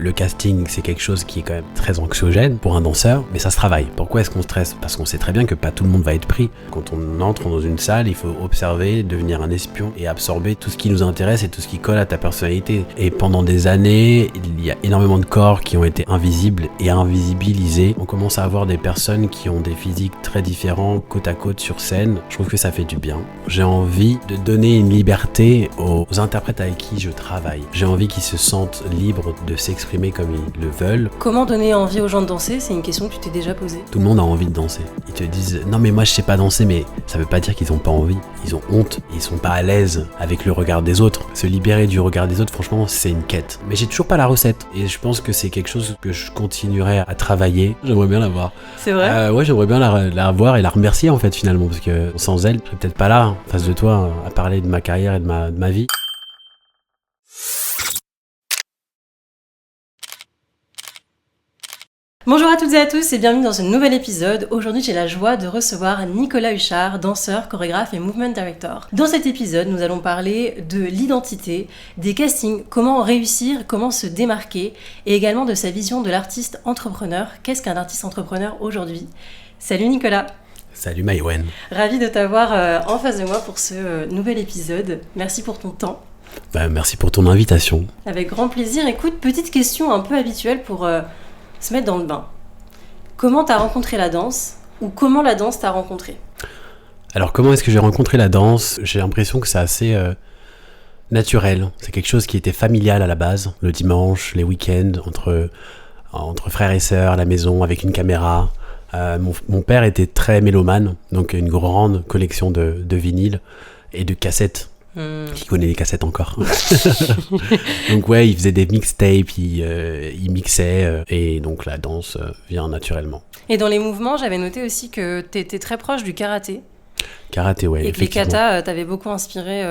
Le casting, c'est quelque chose qui est quand même très anxiogène pour un danseur, mais ça se travaille. Pourquoi est-ce qu'on stresse ? Parce qu'on sait très bien que pas tout le monde va être pris. Quand on entre dans une salle, il faut observer, devenir un espion et absorber tout ce qui nous intéresse et tout ce qui colle à ta personnalité. Et pendant des années, il y a énormément de corps qui ont été invisibles et invisibilisés. On commence à avoir des personnes qui ont des physiques très différents, côte à côte sur scène. Je trouve que ça fait du bien. J'ai envie de donner une liberté aux interprètes avec qui je travaille. J'ai envie qu'ils se sentent libres de s'exprimer comme ils le veulent. Comment donner envie aux gens de danser ? C'est une question que tu t'es déjà posée. Tout le monde a envie de danser. Ils te disent non mais moi je sais pas danser, mais ça veut pas dire qu'ils ont pas envie. Ils ont honte, ils sont pas à l'aise avec le regard des autres. Se libérer du regard des autres, franchement, c'est une quête. Mais j'ai toujours pas la recette. Et je pense que c'est quelque chose que je continuerai à travailler. J'aimerais bien l'avoir. C'est vrai ? Ouais, j'aimerais bien la voir et la remercier en fait finalement, parce que sans elle, je serais peut-être pas là, en face de toi, à parler de ma carrière et de ma vie. Bonjour à toutes et à tous et bienvenue dans ce nouvel épisode. Aujourd'hui, j'ai la joie de recevoir Nicolas Huchard, danseur, chorégraphe et movement director. Dans cet épisode, nous allons parler de l'identité, des castings, comment réussir, comment se démarquer et également de sa vision de l'artiste entrepreneur. Qu'est-ce qu'un artiste entrepreneur aujourd'hui ? Salut Nicolas. Salut Maïwen. Ravi de t'avoir en face de moi pour ce nouvel épisode. Merci pour ton temps. Merci pour ton invitation. Avec grand plaisir. Écoute, petite question un peu habituelle pour se mettre dans le bain. Comment t'as rencontré la danse ou comment la danse t'a rencontré ? Alors comment est-ce que j'ai rencontré la danse ? J'ai l'impression que c'est assez naturel. C'est quelque chose qui était familial à la base, le dimanche, les week-ends, entre frères et sœurs, à la maison, avec une caméra. Mon père était très mélomane, donc une grande collection de vinyles et de cassettes. Qui connaît les cassettes encore. Donc ouais, il faisait des mixtapes, il mixait, et donc la danse vient naturellement. Et dans les mouvements, j'avais noté aussi que t'étais très proche du karaté. Karaté, ouais. Et que les katas t'avaient beaucoup inspiré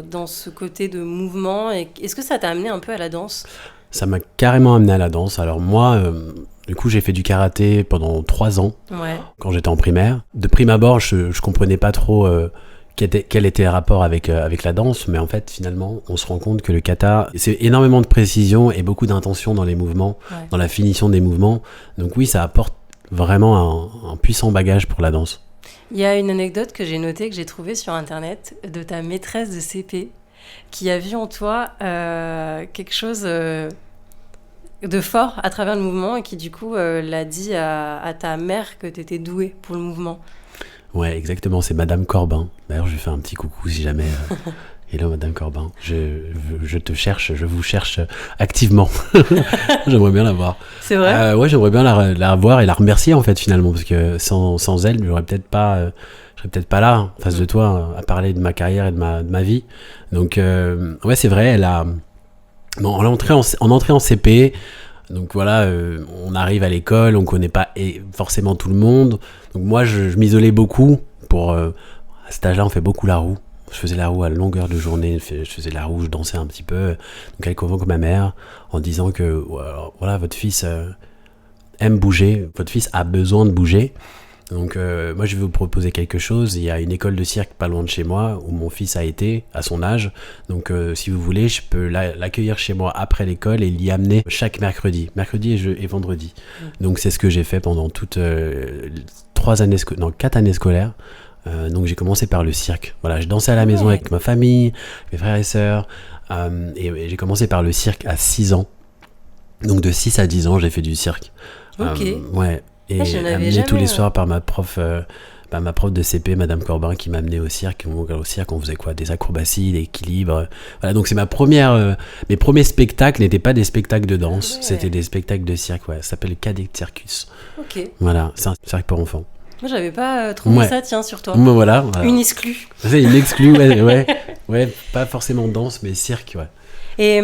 dans ce côté de mouvement. Et est-ce que ça t'a amené un peu à la danse ? Ça m'a carrément amené à la danse. Alors moi, du coup, j'ai fait du karaté pendant 3 ans, quand j'étais en primaire. De prime abord, je comprenais pas trop quel était le rapport avec la danse, mais en fait, finalement, on se rend compte que le kata, c'est énormément de précision et beaucoup d'intention dans les mouvements, dans la finition des mouvements. Donc oui, ça apporte vraiment un puissant bagage pour la danse. Il y a une anecdote que j'ai notée, que j'ai trouvée sur Internet, de ta maîtresse de CP, qui a vu en toi quelque chose de fort à travers le mouvement et qui, du coup, l'a dit à ta mère que tu étais douée pour le mouvement. Ouais, exactement, c'est Madame Corbin. D'ailleurs, je lui fais un petit coucou si jamais. Hello Madame Corbin, je te cherche, je vous cherche activement. J'aimerais bien la voir. C'est vrai ? Ouais, j'aimerais bien la voir et la remercier en fait finalement, parce que sans elle, je serais peut-être pas là, en face de toi, à parler de ma carrière et de ma vie. Donc ouais, c'est vrai, en entrée en CP. Donc voilà, on arrive à l'école, on connaît pas forcément tout le monde. Donc moi, je m'isolais beaucoup. À cet âge-là, on fait beaucoup la roue. Je faisais la roue à longueur de journée. Je faisais la roue, je dansais un petit peu. Donc elle convoque ma mère en disant que voilà, votre fils aime bouger, votre fils a besoin de bouger. Donc moi je vais vous proposer quelque chose. Il y a une école de cirque pas loin de chez moi où mon fils a été à son âge. Donc si vous voulez, je peux l'accueillir chez moi après l'école et l'y amener chaque mercredi et vendredi. Donc c'est ce que j'ai fait pendant toutes 4 années scolaires. Donc j'ai commencé par le cirque. Voilà, je dansais à la maison avec ma famille, mes frères et sœurs, et j'ai commencé par le cirque à 6 ans. Donc de 6 à 10 ans, j'ai fait du cirque. Ok. Ouais. Et amené tous les soirs par ma prof de CP, Madame Corbin, qui m'a amené au cirque. Au cirque, on faisait quoi ? Des acrobaties, des équilibres. Voilà, donc c'est mes premiers spectacles n'étaient pas des spectacles de danse, c'était des spectacles de cirque. Ouais, ça s'appelle Cadet Circus. Ok. Voilà, c'est un cirque pour enfants. Moi, j'avais pas trouvé ça, tiens, sur toi. Voilà. Une exclue. C'est une exclue, ouais, pas forcément danse, mais cirque, ouais. Et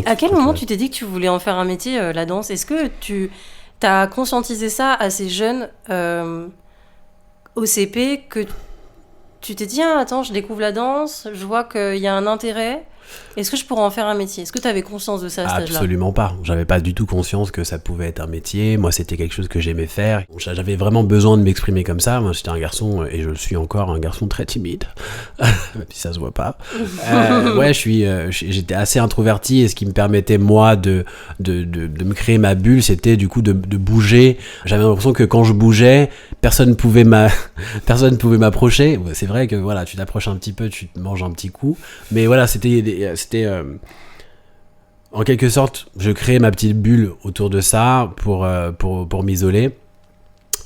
à quel moment tu t'es dit que tu voulais en faire un métier, la danse ? Est-ce que t'as conscientisé ça assez jeune au CP, que tu t'es dit attends, je découvre la danse, je vois qu'il y a un intérêt, Est-ce que je pourrais en faire un métier ? Est-ce que tu avais conscience de ça à cet âge-là ? Absolument pas. J'avais pas du tout conscience que ça pouvait être un métier. Moi, c'était quelque chose que j'aimais faire. J'avais vraiment besoin de m'exprimer comme ça. Moi, j'étais un garçon, et je suis encore un garçon très timide, même si ça se voit pas. J'étais assez introverti, et ce qui me permettait, moi, de me créer ma bulle, c'était du coup de bouger. J'avais l'impression que quand je bougeais, personne pouvait m'approcher. C'est vrai que voilà, tu t'approches un petit peu, tu te manges un petit coup. Mais voilà, c'était en quelque sorte, je créais ma petite bulle autour de ça pour m'isoler.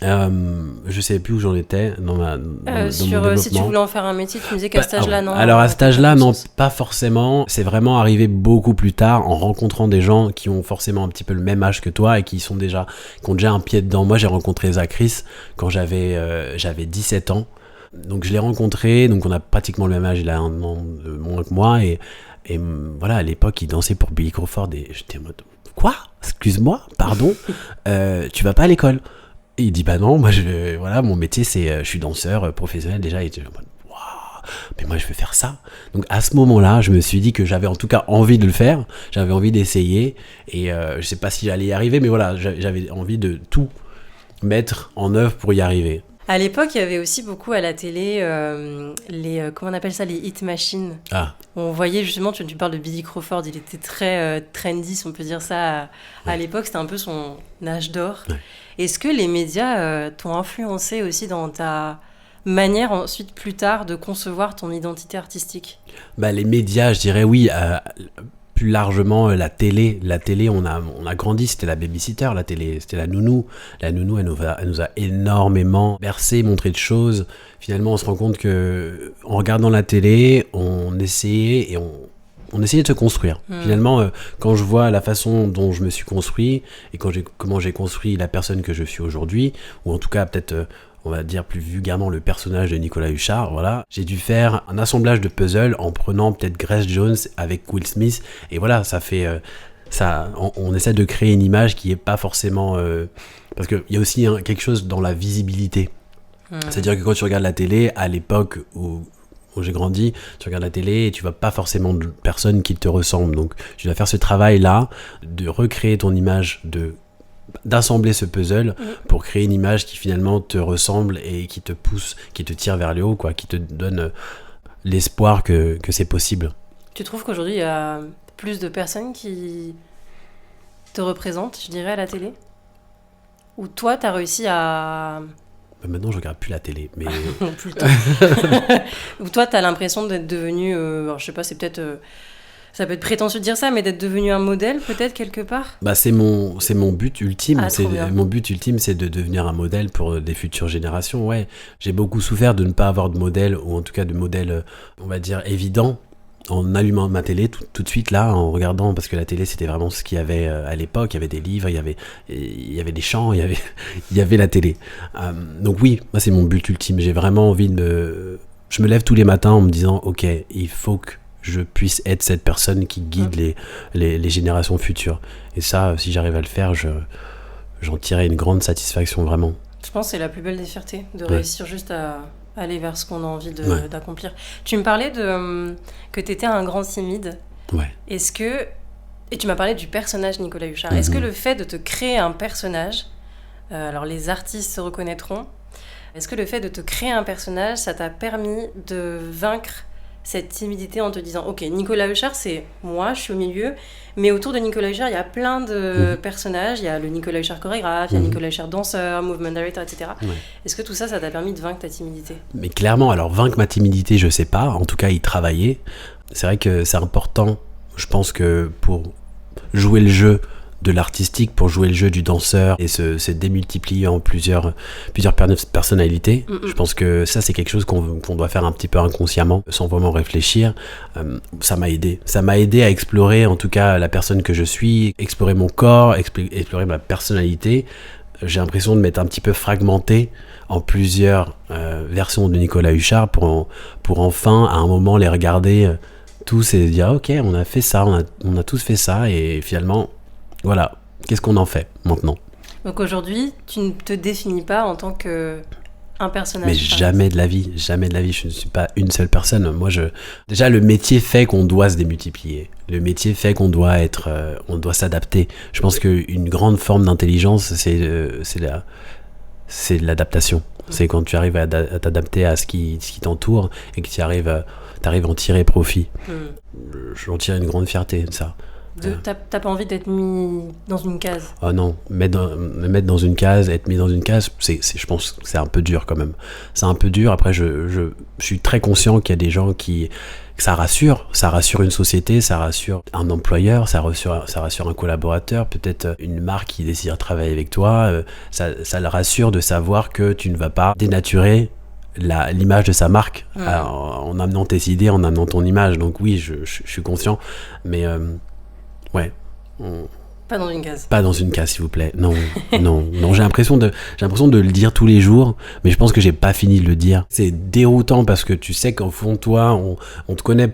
Je savais plus où j'en étais dans mon développement. Si tu voulais en faire un métier, tu me disais qu'à cet âge-là, non. Alors à cet âge-là, non, pas forcément. C'est vraiment arrivé beaucoup plus tard, en rencontrant des gens qui ont forcément un petit peu le même âge que toi et qui ont déjà un pied dedans. Moi, j'ai rencontré Zachris quand j'avais 17 ans. Donc je l'ai rencontré, donc on a pratiquement le même âge, il a 1 an de moins que moi, et voilà, à l'époque il dansait pour Billy Crawford, et j'étais en mode, quoi ? Excuse-moi, pardon, tu vas pas à l'école ? Et il dit, bah non, moi mon métier c'est, je suis danseur professionnel déjà, et j'étais en mode, waouh, mais moi je veux faire ça. Donc à ce moment-là, je me suis dit que j'avais en tout cas envie de le faire, j'avais envie d'essayer, et je sais pas si j'allais y arriver, mais voilà, j'avais envie de tout mettre en œuvre pour y arriver. À l'époque, il y avait aussi beaucoup à la télé comment on appelle ça, les hit machines. Ah. On voyait justement, tu parles de Billy Crawford, il était très trendy, si on peut dire ça. À l'époque, c'était un peu son âge d'or. Ouais. Est-ce que les médias t'ont influencé aussi dans ta manière ensuite, plus tard, de concevoir ton identité artistique ? Les médias, je dirais oui. Plus largement, la télé, on a grandi, c'était la babysitter, la télé, c'était la nounou. La nounou, elle nous a énormément bercé, montré de choses. Finalement, on se rend compte que en regardant la télé, on essayait de se construire. Finalement, quand je vois la façon dont je me suis construit, et comment j'ai construit la personne que je suis aujourd'hui, ou en tout cas peut-être... on va dire plus vulgairement le personnage de Nicolas Huchard, voilà. J'ai dû faire un assemblage de puzzles en prenant peut-être Grace Jones avec Will Smith, et voilà, ça fait... on essaie de créer une image qui est pas forcément... parce qu'il y a aussi quelque chose dans la visibilité. C'est-à-dire que quand tu regardes la télé, à l'époque où j'ai grandi, tu regardes la télé et tu vois pas forcément de personnes qui te ressemblent. Donc tu dois faire ce travail-là, de recréer ton image, d'assembler ce puzzle pour créer une image qui finalement te ressemble et qui te pousse, qui te tire vers le haut, quoi, qui te donne l'espoir que c'est possible. Tu trouves qu'aujourd'hui il y a plus de personnes qui te représentent, je dirais, à la télé ? Ou toi t'as réussi à... Maintenant je regarde plus la télé, mais... plus le temps. Ou toi t'as l'impression d'être devenu, alors je sais pas, c'est peut-être... ça peut être prétentieux de dire ça, mais d'être devenu un modèle, peut-être, quelque part ? C'est mon but ultime. Ah, mon but ultime, c'est de devenir un modèle pour des futures générations. Ouais. J'ai beaucoup souffert de ne pas avoir de modèle, ou en tout cas de modèle, on va dire, évident, en allumant ma télé tout de suite, là, en regardant, parce que la télé, c'était vraiment ce qu'il y avait à l'époque. Il y avait des livres, il y avait des chants, il y avait la télé. Donc oui, moi, c'est mon but ultime. J'ai vraiment envie je me lève tous les matins en me disant, ok, il faut que je puisse être cette personne qui guide les générations futures. Et ça, si j'arrive à le faire, j'en tirerai une grande satisfaction, vraiment. Je pense que c'est la plus belle des fiertés, de réussir juste à aller vers ce qu'on a envie d'accomplir. Tu me parlais que tu étais un grand timide. Ouais. Et tu m'as parlé du personnage Nicolas Huchard. Est-ce que le fait de te créer un personnage, alors les artistes se reconnaîtront, est-ce que le fait de te créer un personnage, ça t'a permis de vaincre cette timidité en te disant, ok, Nicolas Huchard, c'est moi, je suis au milieu, mais autour de Nicolas Huchard, il y a plein de personnages, il y a le Nicolas Huchard chorégraphe, il y a Nicolas Huchard danseur, movement director, etc. Ouais. Est-ce que tout ça, ça t'a permis de vaincre ta timidité ? Mais clairement, alors vaincre ma timidité, je sais pas, en tout cas y travailler. C'est vrai que c'est important, je pense que pour jouer le jeu de l'artistique, pour jouer le jeu du danseur et se démultiplier en plusieurs personnalités. Je pense que ça, c'est quelque chose qu'on doit faire un petit peu inconsciemment, sans vraiment réfléchir. Ça m'a aidé à explorer, en tout cas, la personne que je suis, explorer mon corps, explorer ma personnalité. J'ai l'impression de m'être un petit peu fragmenté en plusieurs versions de Nicolas Huchard pour enfin, à un moment, les regarder tous et dire, ok, on a fait ça, on a tous fait ça, et finalement... Voilà, qu'est-ce qu'on en fait maintenant ? Donc aujourd'hui, tu ne te définis pas en tant qu'un un personnage. Mais jamais de la vie, je ne suis pas une seule personne. Déjà, le métier fait qu'on doit se démultiplier. Le métier fait qu'on doit on doit s'adapter. Je pense qu'une grande forme d'intelligence, c'est l'adaptation. C'est quand tu arrives à t'adapter à ce qui t'entoure et que tu arrives à en tirer profit. J'en tire une grande fierté de ça. T'as pas envie d'être mis dans une case? Oh non, me mettre dans une case, être mis dans une case, je pense que c'est un peu dur quand même. C'est un peu dur. Après, je suis très conscient qu'il y a des gens que ça rassure une société, ça rassure un employeur, ça rassure un collaborateur, peut-être une marque qui décide de travailler avec toi. Ça le rassure de savoir que tu ne vas pas dénaturer l'image de sa marque en amenant tes idées, en amenant ton image. Donc oui, je suis conscient, mais ouais. Pas dans une case. Pas dans une case, s'il vous plaît. Non. J'ai l'impression de le dire tous les jours, mais je pense que j'ai pas fini de le dire. C'est déroutant parce que tu sais qu'au fond de toi, on te connaît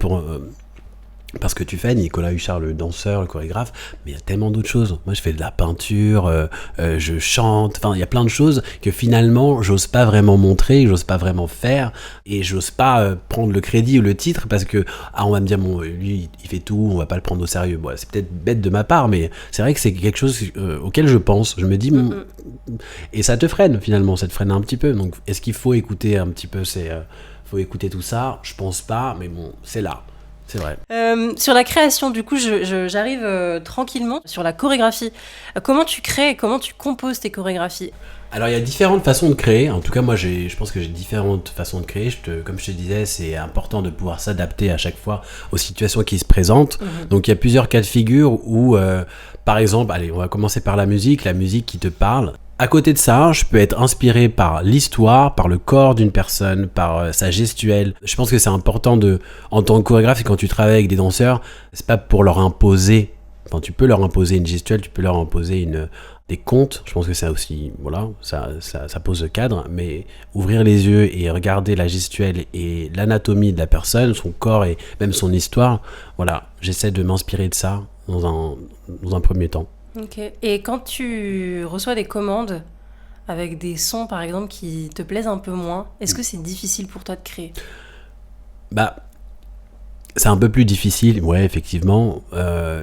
parce que tu fais Nicolas Huchard, le danseur, le chorégraphe, mais il y a tellement d'autres choses. Moi, je fais de la peinture, je chante, enfin, il y a plein de choses que finalement, j'ose pas vraiment montrer, j'ose pas vraiment faire, et j'ose pas prendre le crédit ou le titre parce que, on va me dire, bon, lui, il fait tout, on va pas le prendre au sérieux. Bon, c'est peut-être bête de ma part, mais c'est vrai que c'est quelque chose auquel je pense. Je me dis, et ça te freine finalement, ça te freine un petit peu. Donc, est-ce qu'il faut écouter un petit peu faut écouter tout ça? Je pense pas, mais bon, c'est là. C'est vrai. Sur la création, du coup, j'arrive tranquillement sur la chorégraphie. Comment tu crées et comment tu composes tes chorégraphies? Alors, il y a différentes façons de créer. En tout cas, moi, je pense que j'ai différentes façons de créer. Comme je te disais, c'est important de pouvoir s'adapter à chaque fois aux situations qui se présentent. Donc, il y a plusieurs cas de figure où, par exemple, allez, on va commencer par la musique qui te parle. À côté de ça, je peux être inspiré par l'histoire, par le corps d'une personne, par sa gestuelle. Je pense que c'est important en tant que chorégraphe, et quand tu travailles avec des danseurs, c'est pas pour leur imposer. Enfin, tu peux leur imposer une gestuelle, tu peux leur imposer des contes. Je pense que ça aussi, voilà, ça pose le cadre. Mais ouvrir les yeux et regarder la gestuelle et l'anatomie de la personne, son corps et même son histoire, voilà, j'essaie de m'inspirer de ça dans un premier temps. Ok. Et quand tu reçois des commandes avec des sons, par exemple, qui te plaisent un peu moins, est-ce que c'est difficile pour toi de créer? C'est un peu plus difficile, ouais, effectivement,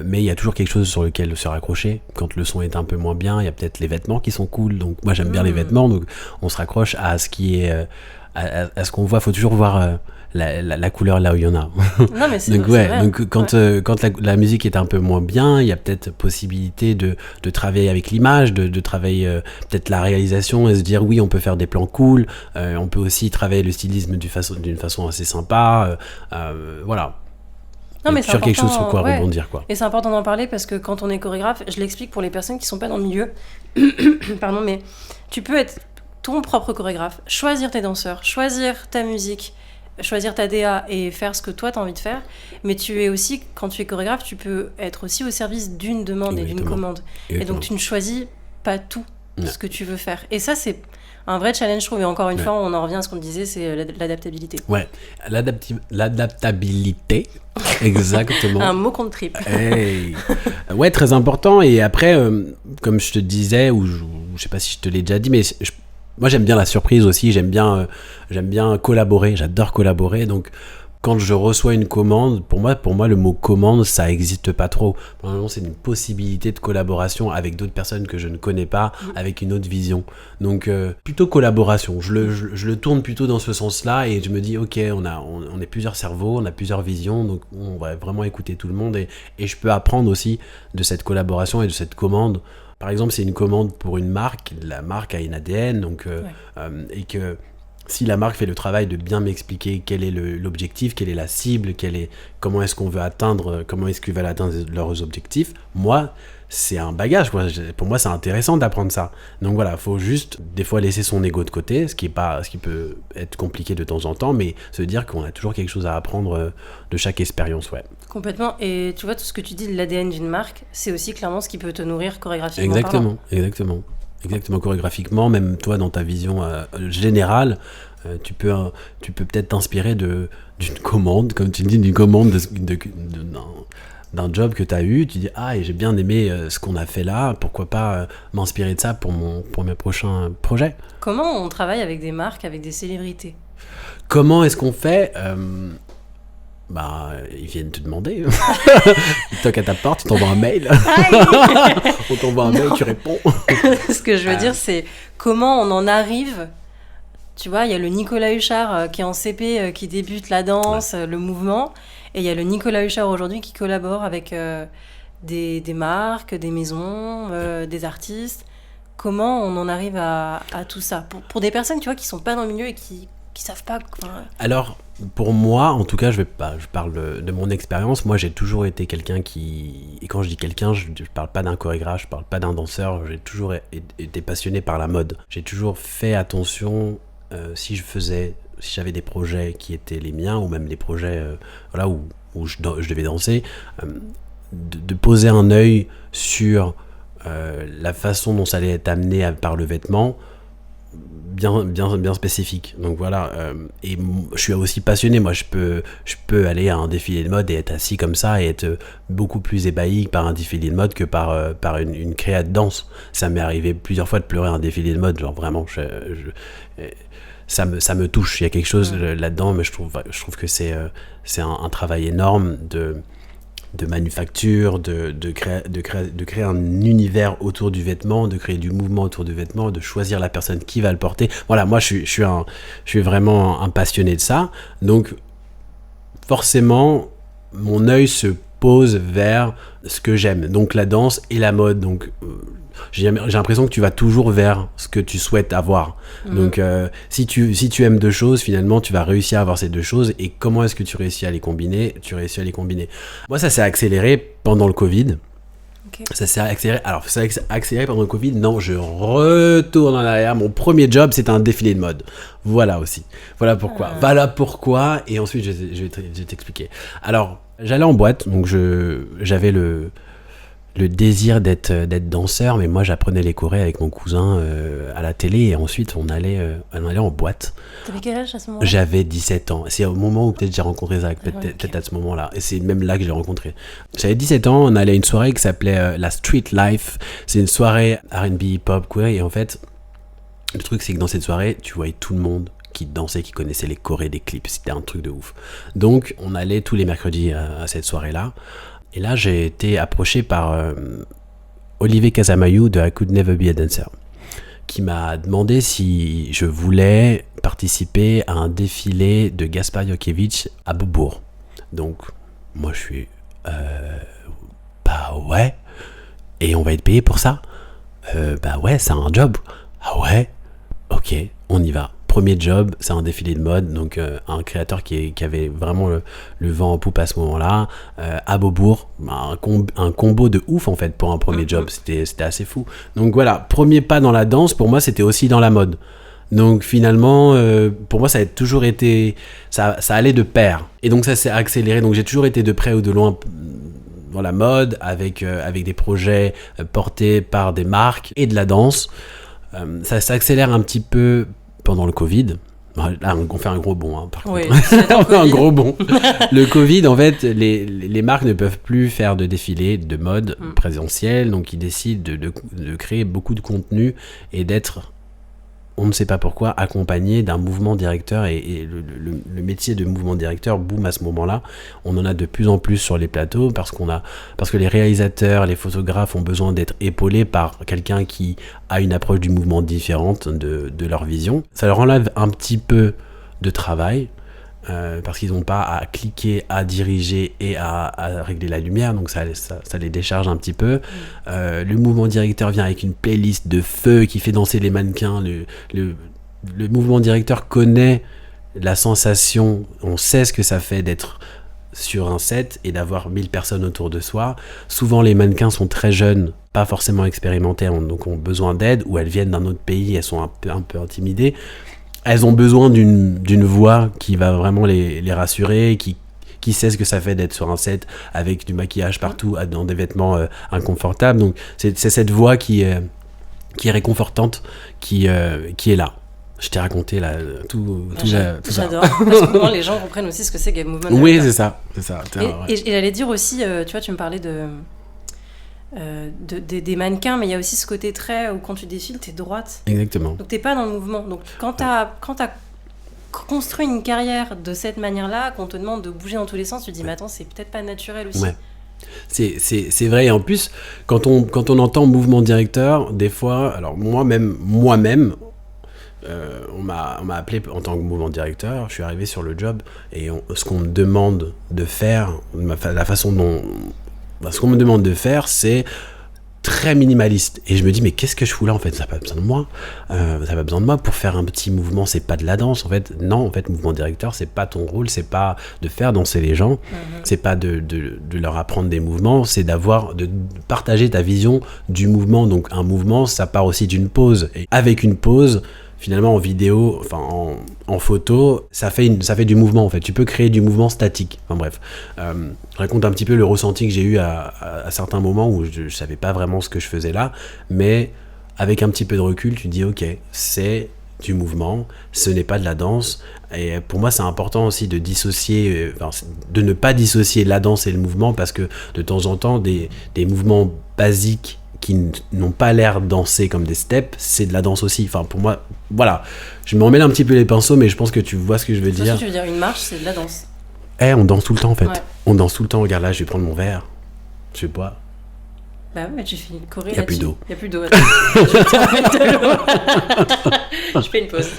mais il y a toujours quelque chose sur lequel se raccrocher. Quand le son est un peu moins bien, il y a peut-être les vêtements qui sont cool, donc moi j'aime bien les vêtements, donc on se raccroche à ce qui est, à ce qu'on voit. Faut toujours voir la couleur là où il y en a. Non, mais c'est donc ouais, vrai. donc quand la musique est un peu moins bien, il y a peut-être possibilité de travailler avec l'image, de travailler peut-être la réalisation et se dire oui, on peut faire des plans cool, on peut aussi travailler le stylisme d'une façon assez sympa, voilà. Non, mais sur quelque chose sur quoi ouais. rebondir, quoi. Et c'est important d'en parler parce que quand on est chorégraphe, je l'explique pour les personnes qui sont pas dans le milieu, pardon, mais tu peux être ton propre chorégraphe, choisir tes danseurs, choisir ta musique, choisir ta DA et faire ce que toi t'as envie de faire, mais tu es aussi, quand tu es chorégraphe, tu peux être aussi au service d'une demande et d'une commande. Et donc tu ne choisis pas tout ce que tu veux faire. Et ça, c'est un vrai challenge, je trouve. Et encore une fois, on en revient à ce qu'on disait, c'est l'adaptabilité. Ouais, l'adaptabilité, exactement. Un mot contre triple. Hey. Ouais, très important. Et après, comme je te disais, ou je sais pas si je te l'ai déjà dit, mais moi j'aime bien la surprise aussi, j'aime bien collaborer, j'adore collaborer. Donc quand je reçois une commande, pour moi le mot commande, ça n'existe pas trop. Normalement, c'est une possibilité de collaboration avec d'autres personnes que je ne connais pas, avec une autre vision. Donc plutôt collaboration. Je le tourne plutôt dans ce sens-là et je me dis ok, on est plusieurs cerveaux, on a plusieurs visions, donc on va vraiment écouter tout le monde et je peux apprendre aussi de cette collaboration et de cette commande. Par exemple, c'est une commande pour une marque, la marque a une ADN, donc et que si la marque fait le travail de bien m'expliquer quel est l'objectif, quelle est la cible, comment est-ce qu'on veut atteindre, comment est-ce qu'ils veulent atteindre leurs objectifs, moi, c'est un bagage, quoi. Pour moi, c'est intéressant d'apprendre ça. Donc voilà, il faut juste des fois laisser son ego de côté, ce qui peut être compliqué de temps en temps, mais se dire qu'on a toujours quelque chose à apprendre de chaque expérience, ouais. Complètement. Et tu vois, tout ce que tu dis de l'ADN d'une marque, c'est aussi clairement ce qui peut te nourrir chorégraphiquement parlant. Exactement, chorégraphiquement, même toi dans ta vision générale, tu peux d'un job que tu as eu, tu dis et j'ai bien aimé ce qu'on a fait là, pourquoi pas m'inspirer de ça pour mes prochains projets. Comment on travaille avec des marques, avec des célébrités? Comment est-ce qu'on fait ils viennent te demander. Ils toquent à ta porte, tu t'envoies un mail. On t'envoie un mail, tu réponds. Ce que je veux dire, c'est comment on en arrive. Tu vois, il y a le Nicolas Huchard qui est en CP, qui débute la danse, le mouvement. Et il y a le Nicolas Huchard aujourd'hui qui collabore avec des marques, des maisons, des artistes. Comment on en arrive à tout ça pour des personnes, tu vois, qui sont pas dans le milieu et qui savent pas. Alors, pour moi, en tout cas, je parle de mon expérience. Moi, j'ai toujours été quelqu'un qui... Et quand je dis quelqu'un, je parle pas d'un chorégraphe, je parle pas d'un danseur. J'ai toujours été passionné par la mode. J'ai toujours fait attention si j'avais des projets qui étaient les miens, ou même des projets où je devais danser, de poser un œil sur la façon dont ça allait être amené par le vêtement, bien spécifique. Donc voilà, et je suis aussi passionné. Moi, je peux aller à un défilé de mode et être assis comme ça et être beaucoup plus ébahi par un défilé de mode que par une créa de danse. Ça m'est arrivé plusieurs fois de pleurer à un défilé de mode, genre vraiment, ça me touche. Il y a quelque chose là-dedans, mais je trouve que c'est un travail énorme de manufacture, de créer un univers autour du vêtement, de créer du mouvement autour du vêtement, de choisir la personne qui va le porter. Voilà, moi je suis vraiment un passionné de ça. Donc forcément, mon œil se pose vers ce que j'aime. Donc la danse et la mode. Donc j'ai l'impression que tu vas toujours vers ce que tu souhaites avoir. Donc si tu aimes deux choses, finalement tu vas réussir à avoir ces deux choses. Et comment est-ce que tu réussis à les combiner? Moi, ça s'est accéléré pendant le Covid. Okay. Ça s'est accéléré. Alors, ça s'est accéléré pendant le Covid. Non, je retourne en arrière. Mon premier job, c'était un défilé de mode. Voilà aussi. Voilà pourquoi. Et ensuite, je vais t'expliquer. Alors, j'allais en boîte. Donc, j'avais le désir d'être danseur, mais moi j'apprenais les chorés avec mon cousin à la télé, et ensuite on allait en boîte. T'avais quel âge à ce moment-là? J'avais 17 ans. C'est au moment où peut-être j'ai rencontré Zach, peut-être à ce moment-là. Et c'est même là que je l'ai rencontré. J'avais 17 ans, on allait à une soirée qui s'appelait la Street Life. C'est une soirée R&B, hip-hop, quoi. Et en fait, le truc c'est que dans cette soirée, tu voyais tout le monde qui dansait, qui connaissait les chorés des clips. C'était un truc de ouf. Donc on allait tous les mercredis à cette soirée-là. Et là, j'ai été approché par Olivier Casamayou de I Could Never Be a Dancer, qui m'a demandé si je voulais participer à un défilé de Gaspard Jokiewicz à Beaubourg. Donc, moi, je suis... ouais. Et on va être payé pour ça? Ouais, c'est un job. Ah ouais? Ok, on y va. Premier job, c'est un défilé de mode, donc un créateur qui avait vraiment le vent en poupe à ce moment-là, à Beaubourg, un combo de ouf en fait pour un premier job, c'était assez fou. Donc voilà, premier pas dans la danse, pour moi c'était aussi dans la mode. Donc finalement, pour moi ça a toujours été, ça allait de pair, et donc ça s'est accéléré, donc j'ai toujours été de près ou de loin dans la mode, avec des projets portés par des marques et de la danse. Ça s'accélère un petit peu pendant le Covid. Là, on fait un gros bond, par contre. Un gros bond. Le Covid, en fait, les marques ne peuvent plus faire de défilés de mode présentiel, donc ils décident de créer beaucoup de contenu et d'être, on ne sait pas pourquoi, accompagné d'un mouvement directeur, et le métier de mouvement directeur boom à ce moment-là. On en a de plus en plus sur les plateaux parce que les réalisateurs, les photographes ont besoin d'être épaulés par quelqu'un qui a une approche du mouvement différente de leur vision. Ça leur enlève un petit peu de travail parce qu'ils n'ont pas à cliquer, à diriger et à régler la lumière, donc ça les décharge un petit peu. Le mouvement directeur vient avec une playlist de feu qui fait danser les mannequins. Le mouvement directeur connaît la sensation, on sait ce que ça fait d'être sur un set et d'avoir 1000 personnes autour de soi. Souvent les mannequins sont très jeunes, pas forcément expérimentées, donc ont besoin d'aide, ou elles viennent d'un autre pays, elles sont un peu intimidées. Elles ont besoin d'une voix qui va vraiment les rassurer, qui sait ce que ça fait d'être sur un set avec du maquillage partout, dans des vêtements inconfortables. Donc c'est cette voix qui est réconfortante, qui est là. Je t'ai raconté là, tout ça. J'adore, parce que vraiment les gens comprennent aussi ce que c'est Game Movement Director. Oui, c'est ça. Et j'allais dire aussi, tu vois, tu me parlais des mannequins, mais il y a aussi ce côté très où quand tu défiles, t'es droite. Exactement. Donc t'es pas dans le mouvement. Donc quand t'as construit une carrière de cette manière-là, qu'on te demande de bouger dans tous les sens, tu te dis, mais attends, c'est peut-être pas naturel aussi. Ouais. C'est vrai, et en plus, quand on entend mouvement directeur, des fois, alors moi-même, on m'a appelé en tant que mouvement directeur, je suis arrivé sur le job, et ce qu'on me demande de faire, la façon dont... ce qu'on me demande de faire, c'est très minimaliste. Et je me dis, mais qu'est-ce que je fous là en fait ? Ça n'a pas besoin de moi. Ça n'a pas besoin de moi pour faire un petit mouvement, c'est pas de la danse en fait. Non, en fait, mouvement directeur, c'est pas ton rôle, c'est pas de faire danser les gens, c'est pas de leur apprendre des mouvements, c'est de partager ta vision du mouvement. Donc un mouvement, ça part aussi d'une pause. Et avec une pause, finalement en vidéo, enfin en photo, ça fait du mouvement en fait. Tu peux créer du mouvement statique. Enfin bref, je raconte un petit peu le ressenti que j'ai eu à certains moments où je savais pas vraiment ce que je faisais là, mais avec un petit peu de recul, tu dis ok, c'est du mouvement, ce n'est pas de la danse. Et pour moi, c'est important aussi de dissocier, de ne pas dissocier la danse et le mouvement, parce que de temps en temps, des mouvements basiques qui n'ont pas l'air danser comme des steps, c'est de la danse aussi. Enfin, pour moi, voilà. Je m'en mêle un petit peu les pinceaux, mais je pense que tu vois ce que je veux dire. Ce que tu veux dire, une marche, c'est de la danse. On danse tout le temps, en fait. Ouais. On danse tout le temps. Regarde là, je vais prendre mon verre. Je sais pas. Bah ouais, tu fais une choré là-dessus. Il n'y a plus d'eau. Attends. Je vais te remettre de l'eau. Je fais une pause.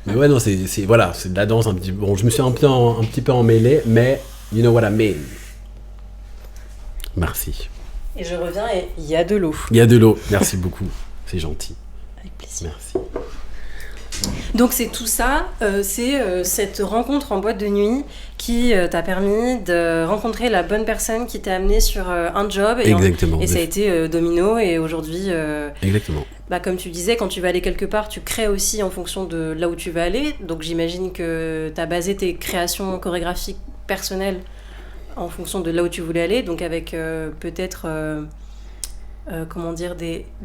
Mais ouais, non, c'est de la danse un petit peu. Bon, je me suis un petit peu emmêlé, mais you know what I mean. Merci. Et je reviens et il y a de l'eau. Il y a de l'eau. Merci beaucoup. C'est gentil. Avec plaisir. Merci. Donc c'est tout ça, c'est cette rencontre en boîte de nuit qui t'a permis de rencontrer la bonne personne qui t'a amené sur un job. Exactement. Et ça a été domino, et aujourd'hui... Exactement. Comme tu disais, quand tu vas aller quelque part, tu crées aussi en fonction de là où tu vas aller. Donc j'imagine que tu as basé tes créations chorégraphiques personnelles en fonction de là où tu voulais aller, donc avec peut-être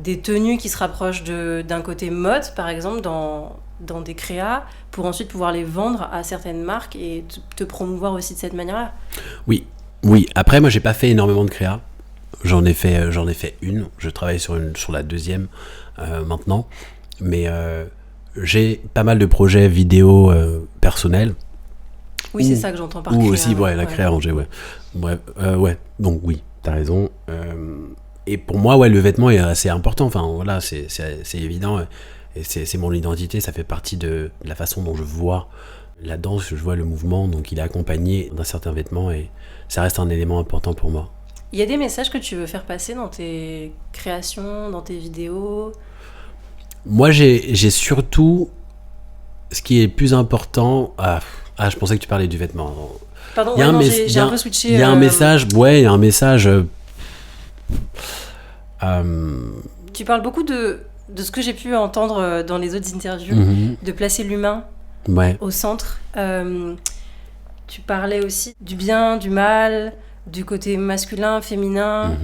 des tenues qui se rapprochent d'un côté mode, par exemple, dans des créas, pour ensuite pouvoir les vendre à certaines marques et te promouvoir aussi de cette manière-là. Oui. Après, moi, j'ai pas fait énormément de créas. J'en ai fait une. Je travaille sur la deuxième maintenant, mais j'ai pas mal de projets vidéo personnels. Oui, c'est ça que j'entends par créa. Ou aussi, la créa rangée, ouais. Bref, ouais. Donc oui, t'as raison. Et pour moi, ouais, le vêtement est assez important. Enfin, voilà, c'est évident. Et c'est mon identité. Ça fait partie de la façon dont je vois la danse, je vois le mouvement. Donc il est accompagné d'un certain vêtement et ça reste un élément important pour moi. Il y a des messages que tu veux faire passer dans tes créations, dans tes vidéos ? Moi, j'ai surtout ce qui est plus important. Je pensais que tu parlais du vêtement. Pardon, j'ai un peu switché. Il y a un message, il y a un message. Tu parles beaucoup de ce que j'ai pu entendre dans les autres interviews, de placer l'humain au centre. Tu parlais aussi du bien, du mal, du côté masculin, féminin.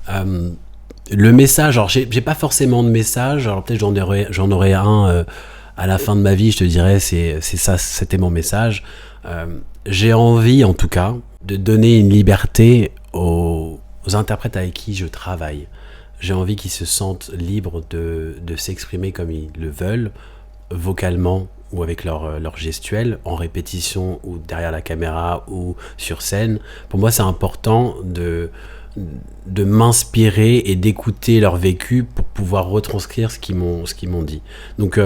Le message, alors j'ai pas forcément de message, alors peut-être j'en aurais un à la fin de ma vie, je te dirais, c'est ça, c'était mon message. J'ai envie, en tout cas, de donner une liberté aux interprètes avec qui je travaille. J'ai envie qu'ils se sentent libres de s'exprimer comme ils le veulent, vocalement ou avec leur gestuelle, en répétition ou derrière la caméra ou sur scène. Pour moi, c'est important de m'inspirer et d'écouter leur vécu pour pouvoir retranscrire ce qu'ils m'ont dit. Donc,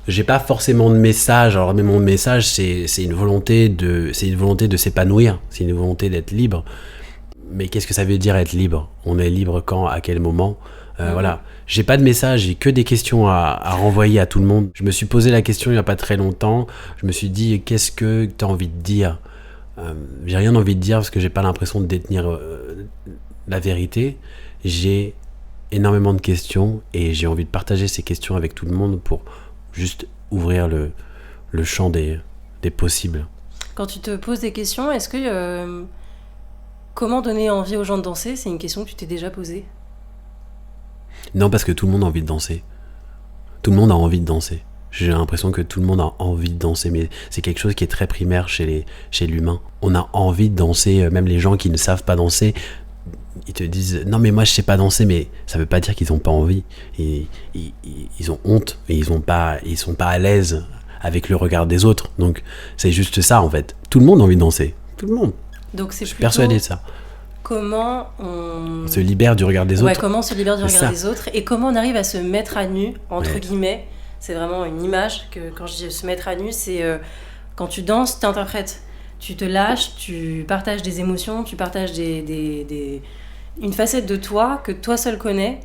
j'ai pas forcément de message. Alors, mais mon message, c'est une volonté de s'épanouir, c'est une volonté d'être libre. Mais qu'est-ce que ça veut dire être libre ? On est libre quand ? À quel moment ? Voilà. J'ai pas de message, j'ai que des questions à renvoyer à tout le monde. Je me suis posé la question il y a pas très longtemps. Je me suis dit, qu'est-ce que tu as envie de dire ? J'ai rien envie de dire parce que j'ai pas l'impression de détenir la vérité. J'ai énormément de questions et j'ai envie de partager ces questions avec tout le monde pour juste ouvrir le champ des possibles. Quand tu te poses des questions, est-ce que comment donner envie aux gens de danser ? C'est une question que tu t'es déjà posée ? Non, parce que tout le monde a envie de danser. Tout le monde a envie de danser. J'ai l'impression que tout le monde a envie de danser, mais c'est quelque chose qui est très primaire chez l'humain. On a envie de danser, même les gens qui ne savent pas danser, ils te disent non mais moi je sais pas danser, mais ça veut pas dire qu'ils ont pas envie. Ils ont honte et ils sont pas à l'aise avec le regard des autres. Donc c'est juste ça en fait. Tout le monde a envie de danser. Tout le monde. Donc c'est je suis persuadé de ça. Comment on se libère du regard des autres. Comment on se libère du regard des autres et comment on arrive à se mettre à nu, entre guillemets. C'est vraiment une image que quand je dis se mettre à nu, c'est quand tu danses, tu interprètes. Tu te lâches, tu partages des émotions, tu partages une facette de toi que toi seul connais.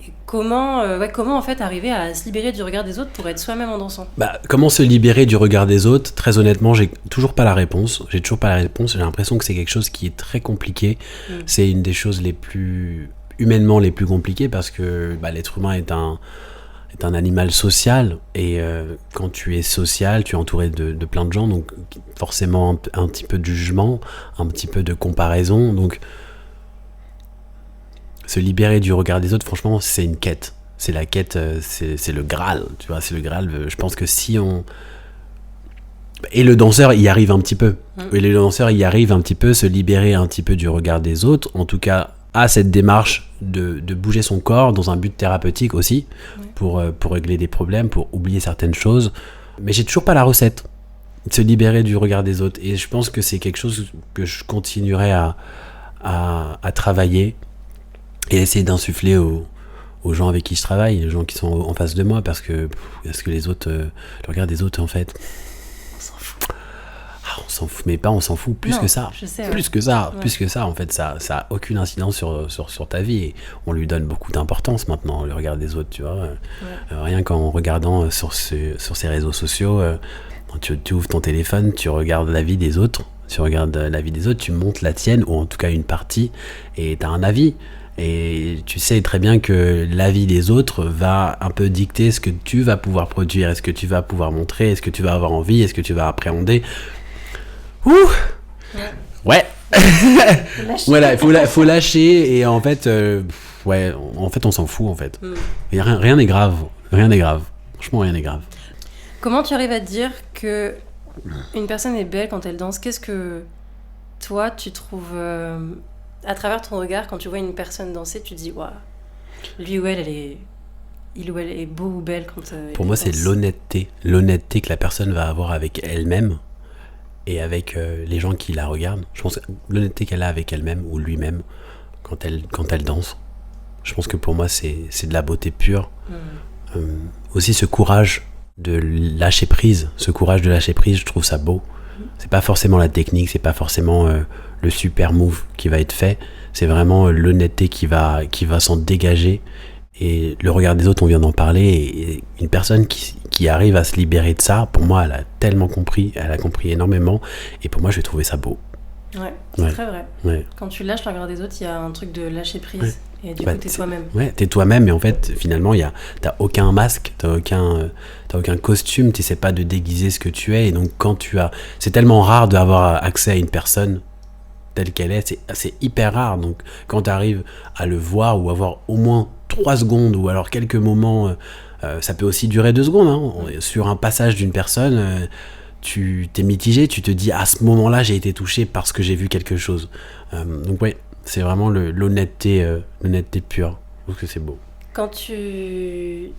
Et comment en fait arriver à se libérer du regard des autres pour être soi-même en dansant? Comment se libérer du regard des autres? Très honnêtement, j'ai toujours pas la réponse. J'ai l'impression que c'est quelque chose qui est très compliqué. C'est une des choses humainement les plus compliquées parce que l'être humain est un animal social et quand tu es social, tu es entouré de plein de gens, donc forcément un petit peu de jugement, un petit peu de comparaison. Donc se libérer du regard des autres, franchement, c'est une quête. C'est la quête, c'est le Graal, tu vois, c'est le Graal. Je pense que si on... Et le danseur y arrive un petit peu. Et le danseur y arrive un petit peu, se libérer un petit peu du regard des autres, en tout cas à cette démarche de bouger son corps dans un but thérapeutique aussi, pour régler des problèmes, pour oublier certaines choses. Mais j'ai toujours pas la recette, se libérer du regard des autres. Et je pense que c'est quelque chose que je continuerai à travailler et essayer d'insuffler aux gens avec qui je travaille, les gens qui sont en face de moi, parce que les autres, le regard des autres, en fait, on s'en fout, mais pas on s'en fout plus que ça. Plus que ça, en fait, ça a aucune incidence sur ta vie et on lui donne beaucoup d'importance maintenant, le regard des autres, tu vois. Rien qu'en regardant sur ces réseaux sociaux, tu ouvres ton téléphone, tu regardes la vie des autres, tu montes la tienne, ou en tout cas une partie, et t'as un avis. Et tu sais très bien que l'avis des autres va un peu dicter ce que tu vas pouvoir produire, est-ce que tu vas pouvoir montrer, est-ce que tu vas avoir envie, est-ce que tu vas appréhender. Ouais. Voilà, il faut lâcher et en fait, on s'en fout en fait. Et rien n'est grave. Franchement, rien n'est grave. Comment tu arrives à te dire que une personne est belle quand elle danse? Qu'est-ce que toi tu trouves à travers ton regard quand tu vois une personne danser, tu te dis waouh, lui ou elle est beau ou belle quand pour moi, c'est l'honnêteté que la personne va avoir avec elle-même. Et avec les gens qui la regardent, je pense que l'honnêteté qu'elle a avec elle-même ou lui-même quand elle danse, je pense que pour moi c'est de la beauté pure. Aussi ce courage de lâcher prise, je trouve ça beau. C'est pas forcément la technique, c'est pas forcément le super move qui va être fait, c'est vraiment l'honnêteté qui va s'en dégager. Et le regard des autres, on vient d'en parler, et une personne qui arrive à se libérer de ça, pour moi, elle a tellement compris, elle a compris énormément, et pour moi, je vais trouver ça beau. Ouais, c'est très vrai. Ouais. Quand tu lâches le regard des autres, il y a un truc de lâcher prise, et du coup, t'es toi-même. Ouais, t'es toi-même, mais en fait, finalement, t'as aucun masque, t'as aucun costume, t'essaies pas de déguiser ce que tu es, et donc c'est tellement rare d'avoir accès à une personne telle qu'elle est, c'est hyper rare, donc quand t'arrives à le voir, ou avoir au moins 3 secondes ou alors quelques moments, ça peut aussi durer 2 secondes, hein. Sur un passage d'une personne, tu t'es mitigé, tu te dis à ce moment-là j'ai été touché parce que j'ai vu quelque chose. Donc ouais, c'est vraiment l'honnêteté pure. Je trouve que c'est beau. Quand j'ai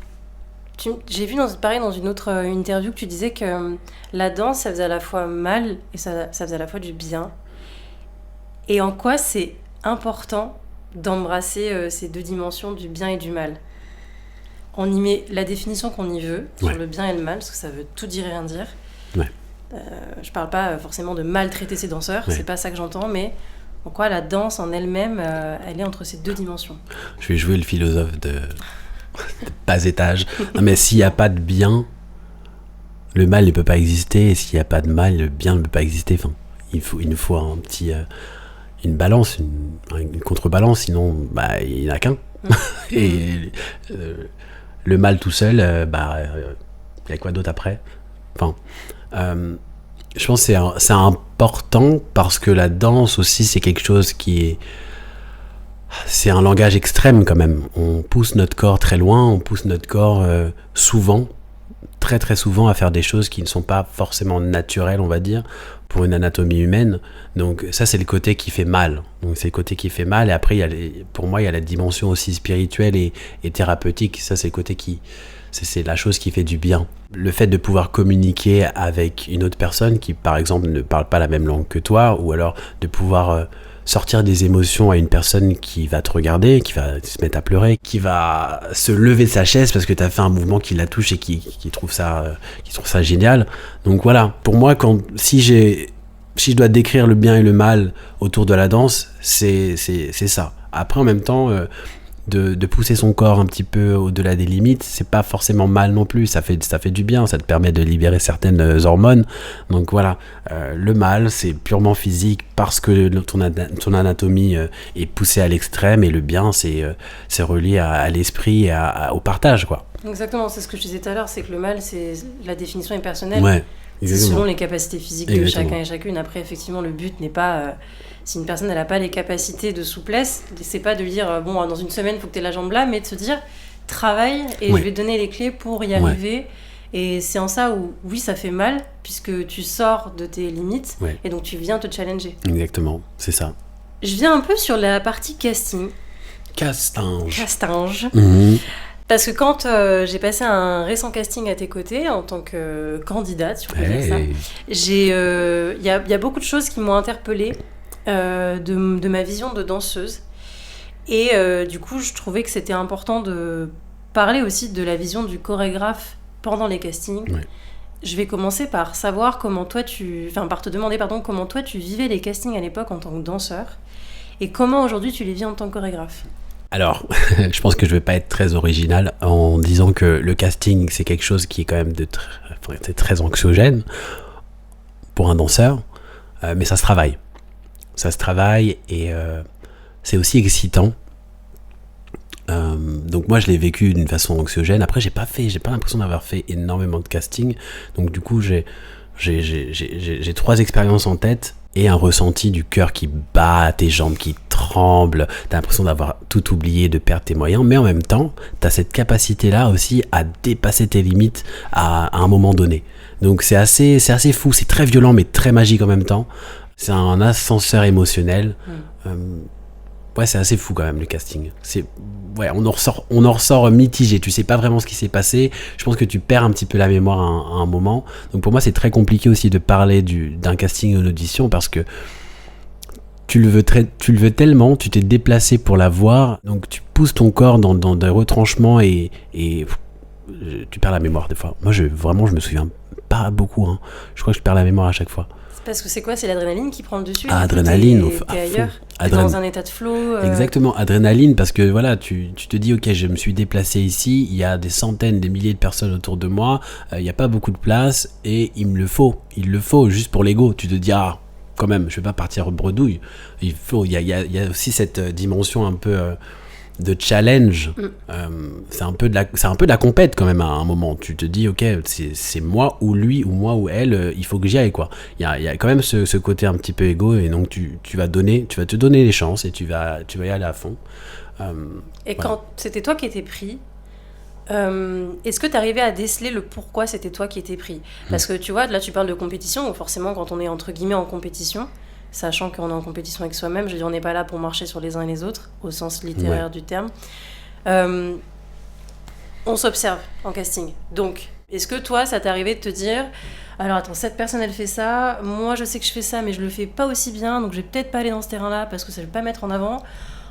vu dans une autre interview que tu disais que la danse ça faisait à la fois mal et ça faisait à la fois du bien. Et en quoi c'est important d'embrasser ces deux dimensions du bien et du mal? On y met la définition qu'on y veut sur le bien et le mal, parce que ça veut tout dire et rien dire. Je parle pas forcément de maltraiter ses danseurs, c'est pas ça que j'entends, mais en quoi la danse en elle-même, elle est entre ces deux dimensions. Je vais jouer le philosophe de bas étage. Non, mais s'il n'y a pas de bien, le mal ne peut pas exister, et s'il n'y a pas de mal, le bien ne peut pas exister. Enfin, il nous faut une balance, une contrebalance, sinon il n'y en a qu'un. Et le mal tout seul, il y a quoi d'autre après? Enfin, je pense que c'est important parce que la danse aussi, c'est quelque chose qui est c'est un langage extrême quand même. On pousse notre corps très loin, on pousse notre corps souvent, très très souvent à faire des choses qui ne sont pas forcément naturelles, on va dire, pour une anatomie humaine. Donc ça, c'est le côté qui fait mal. Donc c'est le côté qui fait mal. Et après, pour moi, il y a la dimension aussi spirituelle et thérapeutique. Ça, c'est le côté c'est la chose qui fait du bien. Le fait de pouvoir communiquer avec une autre personne qui, par exemple, ne parle pas la même langue que toi, ou alors de pouvoir sortir des émotions à une personne qui va te regarder, qui va se mettre à pleurer, qui va se lever de sa chaise parce que tu as fait un mouvement qui la touche et qui trouve ça génial. Donc voilà, pour moi, si je dois décrire le bien et le mal autour de la danse, c'est ça. Après, en même temps, de pousser son corps un petit peu au-delà des limites, c'est pas forcément mal non plus, ça fait du bien, ça te permet de libérer certaines hormones. Donc voilà, le mal, c'est purement physique parce que ton anatomie est poussée à l'extrême, et le bien, c'est relié à l'esprit et au partage, quoi. Exactement, c'est ce que je disais tout à l'heure, c'est que le mal, la définition est personnelle. Ouais. C'est selon les capacités physiques de chacun et chacune. Après, effectivement, le but n'est pas... si une personne n'a pas les capacités de souplesse, c'est pas de lui dire, bon, dans une semaine, il faut que tu aies la jambe là, mais de se dire, travaille et je vais te donner les clés pour y arriver. Et c'est en ça où, oui, ça fait mal, puisque tu sors de tes limites, et donc tu viens te challenger. Exactement, c'est ça. Je viens un peu sur la partie casting. Castinge. Parce que quand j'ai passé un récent casting à tes côtés, en tant que candidate, si on peut dire ça, il y a beaucoup de choses qui m'ont interpellée de ma vision de danseuse. Et du coup, je trouvais que c'était important de parler aussi de la vision du chorégraphe pendant les castings. Je vais commencer par savoir par te demander comment toi tu vivais les castings à l'époque en tant que danseur, et comment aujourd'hui tu les vis en tant que chorégraphe. Alors, je pense que je vais pas être très original en disant que le casting, c'est quelque chose qui est quand même c'est très anxiogène pour un danseur, mais ça se travaille. Ça se travaille, et c'est aussi excitant. Donc moi, je l'ai vécu d'une façon anxiogène. Après, j'ai pas l'impression d'avoir fait énormément de casting. Donc du coup, j'ai 3 expériences en tête et un ressenti du cœur qui bat, tes jambes qui tremblent, t'as l'impression d'avoir tout oublié, de perdre tes moyens, mais en même temps, t'as cette capacité-là aussi à dépasser tes limites à un moment donné. Donc c'est assez fou, c'est très violent mais très magique en même temps. C'est un ascenseur émotionnel. C'est assez fou quand même, le casting. On en ressort mitigé. Tu sais pas vraiment ce qui s'est passé. Je pense que tu perds un petit peu la mémoire à un moment. Donc pour moi, c'est très compliqué aussi de parler d'un casting ou d'une audition, parce que tu le veux tellement, tu t'es déplacé pour la voir, donc tu pousses ton corps dans des retranchements et tu perds la mémoire des fois. Moi, je me souviens pas beaucoup. Je crois que je perds la mémoire à chaque fois. Parce que c'est quoi? C'est l'adrénaline qui prend le dessus? Adrénaline, t'es ailleurs, t'es dans un état de flow. Exactement, adrénaline, parce que voilà, tu te dis, ok, je me suis déplacé ici, il y a des centaines, des milliers de personnes autour de moi, il n'y a pas beaucoup de place, et il le faut juste pour l'ego. Tu te dis, quand même, je vais pas partir bredouille. Il y a aussi cette dimension un peu de challenge. C'est un peu de la compète quand même à un moment. Tu te dis, ok, c'est moi ou lui, ou moi ou elle, il faut que j'y aille, quoi. Il y a quand même ce côté un petit peu égo, et donc tu vas te donner les chances, et tu vas y aller à fond. Et quand c'était toi qui étais pris, est-ce que tu arrivais à déceler le pourquoi c'était toi qui étais pris? Parce que tu vois, là tu parles de compétition, donc forcément quand on est entre guillemets en compétition, sachant qu'on est en compétition avec soi-même, je veux dire, on n'est pas là pour marcher sur les uns et les autres, au sens littéraire du terme. On s'observe en casting. Donc, est-ce que toi, ça t'est arrivé de te dire, alors attends, cette personne elle fait ça, moi je sais que je fais ça, mais je le fais pas aussi bien, donc je vais peut-être pas aller dans ce terrain-là parce que ça je vais pas mettre en avant.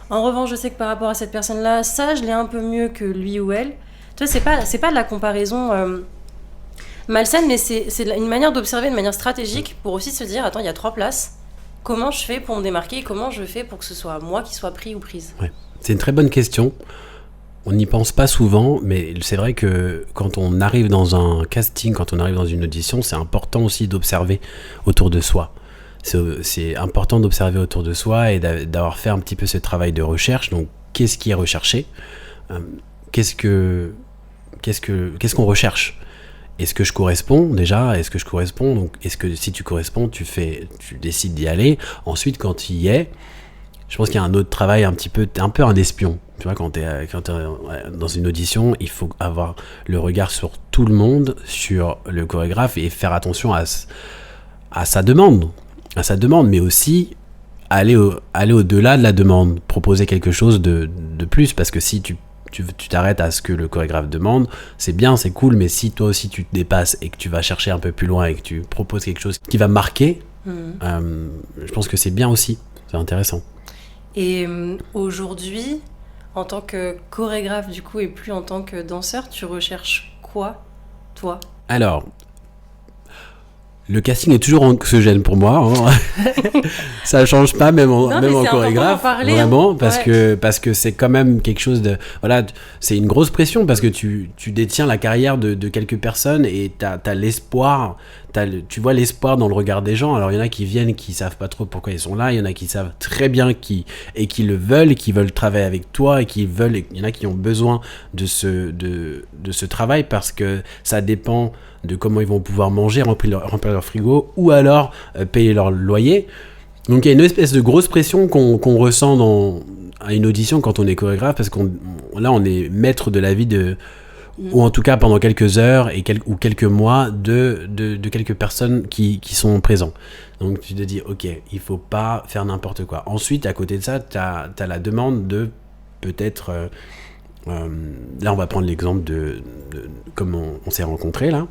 En revanche, je sais que par rapport à cette personne-là, ça je l'ai un peu mieux que lui ou elle. Tu vois, c'est pas de la comparaison malsaine, mais c'est une manière d'observer de manière stratégique pour aussi se dire, attends, il y a 3 places. Comment je fais pour me démarquer? Comment je fais pour que ce soit moi qui soit pris ou prise? C'est une très bonne question. On n'y pense pas souvent, mais c'est vrai que quand on arrive dans un casting, quand on arrive dans une audition, c'est important aussi d'observer autour de soi. C'est important d'observer autour de soi et d'avoir fait un petit peu ce travail de recherche. Donc, qu'est-ce qui est recherché? Qu'est-ce qu'on recherche? Est-ce que je corresponds déjà? Est-ce que je corresponds? Donc, est-ce que si tu corresponds, tu décides d'y aller? Ensuite, quand tu y es, Je pense qu'il y a un autre travail t'es un peu un espion. Tu vois, quand t'es dans une audition, il faut avoir le regard sur tout le monde, sur le chorégraphe et faire attention à sa demande, mais aussi aller au-delà de la demande, proposer quelque chose de plus, parce que si tu t'arrêtes à ce que le chorégraphe demande, c'est bien, c'est cool, mais si toi aussi tu te dépasses et que tu vas chercher un peu plus loin et que tu proposes quelque chose qui va marquer, je pense que c'est bien aussi, c'est intéressant. Et aujourd'hui, en tant que chorégraphe du coup et plus en tant que danseur, tu recherches quoi, toi ? Alors, le casting est toujours anxiogène pour moi. Hein. Ça change pas, même en chorégraphe, parler, vraiment, hein. parce que c'est quand même quelque chose de... Voilà, c'est une grosse pression, parce que tu détiens la carrière de quelques personnes et t'as l'espoir, tu vois l'espoir dans le regard des gens. Alors, il y en a qui viennent, qui savent pas trop pourquoi ils sont là, il y en a qui savent très bien qui le veulent, qui veulent travailler avec toi, il y en a qui ont besoin de ce travail, parce que ça dépend de comment ils vont pouvoir manger, remplir leur frigo, ou alors payer leur loyer. Donc il y a une espèce de grosse pression qu'on ressent à une audition quand on est chorégraphe, parce qu'on est maître de la vie ou en tout cas pendant quelques heures ou quelques mois de quelques personnes qui sont présents. Donc tu te dis, ok, il faut pas faire n'importe quoi. Ensuite, à côté de ça, t'as la demande de peut-être... là, on va prendre l'exemple de comment on s'est rencontrés, là.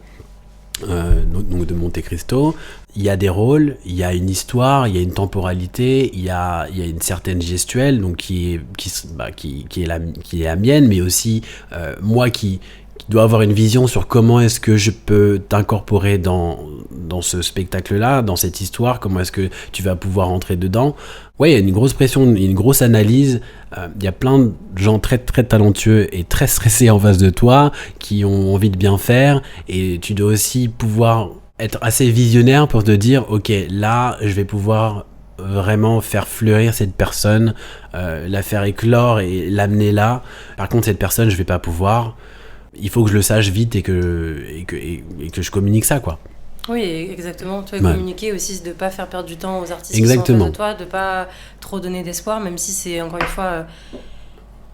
Donc de Monte Cristo, il y a des rôles, il y a une histoire, il y a une temporalité, il y a une certaine gestuelle, donc qui est la mienne, mais aussi moi qui dois avoir une vision sur comment est-ce que je peux t'incorporer dans ce spectacle-là, dans cette histoire, comment est-ce que tu vas pouvoir entrer dedans. Ouais, il y a une grosse pression, une grosse analyse, il y a plein de gens très très talentueux et très stressés en face de toi, qui ont envie de bien faire, et tu dois aussi pouvoir être assez visionnaire pour te dire, ok, là, je vais pouvoir vraiment faire fleurir cette personne, la faire éclore et l'amener là. Par contre, cette personne, je vais pas pouvoir. Il faut que je le sache vite et que je communique ça, quoi. Oui, exactement. Toi, Ouais. communiquer aussi, de ne pas faire perdre du temps aux artistes Exactement. qui sont en face de toi, de ne pas trop donner d'espoir, même si c'est, encore une fois,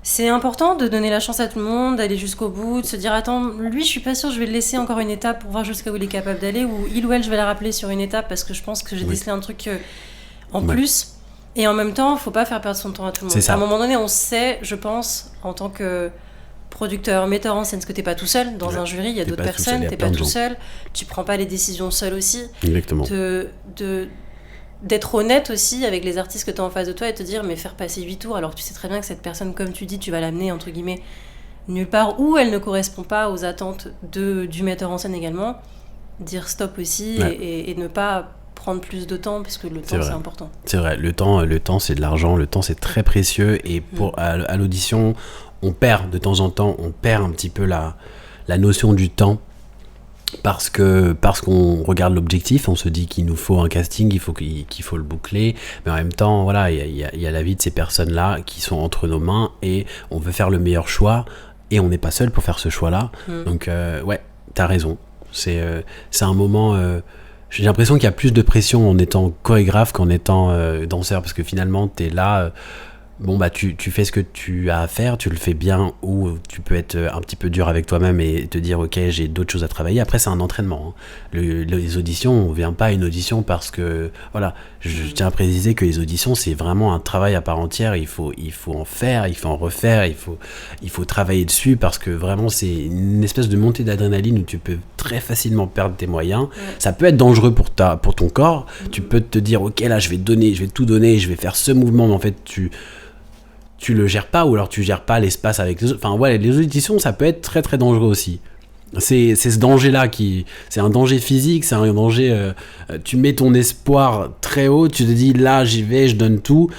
c'est important de donner la chance à tout le monde, d'aller jusqu'au bout, de se dire, attends, lui, je suis pas sûre, je vais le laisser encore une étape pour voir jusqu'à où il est capable d'aller, ou il ou elle, je vais la rappeler sur une étape parce que je pense que j'ai décelé un truc en plus. Et en même temps, il ne faut pas faire perdre son temps à tout le monde. C'est ça. À un moment donné, on sait, je pense, en tant que producteur, metteur en scène, parce que t'es pas tout seul dans un jury, il y a d'autres personnes, t'es pas tout seul, tu prends pas les décisions seul aussi. Exactement. D'être honnête aussi avec les artistes que t'as en face de toi et te dire, mais faire passer 8 tours alors que tu sais très bien que cette personne, comme tu dis, tu vas l'amener entre guillemets nulle part, ou elle ne correspond pas aux attentes du metteur en scène également, dire stop aussi. Ouais. et ne pas prendre plus de temps, parce que le temps c'est important. C'est vrai, le temps c'est de l'argent, le temps c'est très précieux, et à l'audition, on perd de temps en temps, on perd un petit peu la notion du temps, parce qu'on regarde l'objectif, on se dit qu'il nous faut un casting, qu'il faut le boucler, mais en même temps, voilà, il y a la vie de ces personnes-là qui sont entre nos mains, et on veut faire le meilleur choix, et on n'est pas seul pour faire ce choix-là. Donc ouais, t'as raison, c'est un moment... j'ai l'impression qu'il y a plus de pression en étant chorégraphe qu'en étant danseur, parce que finalement t'es là, bon bah tu fais ce que tu as à faire, tu le fais bien, ou tu peux être un petit peu dur avec toi-même et te dire ok, j'ai d'autres choses à travailler. Après c'est un entraînement, hein. Les auditions, on vient pas à une audition parce que voilà, je tiens à préciser que les auditions c'est vraiment un travail à part entière. Il faut en faire, il faut en refaire, il faut travailler dessus, parce que vraiment c'est une espèce de montée d'adrénaline où tu peux très facilement perdre tes moyens. Ça peut être dangereux pour ton corps. Tu peux te dire ok, là je vais tout donner, je vais faire ce mouvement, mais en fait tu le gères pas, ou alors tu gères pas l'espace avec les autres. Enfin ouais, les auditions ça peut être très très dangereux aussi. C'est ce danger-là c'est un danger physique, c'est un danger, tu mets ton espoir très haut, tu te dis là j'y vais, je donne tout,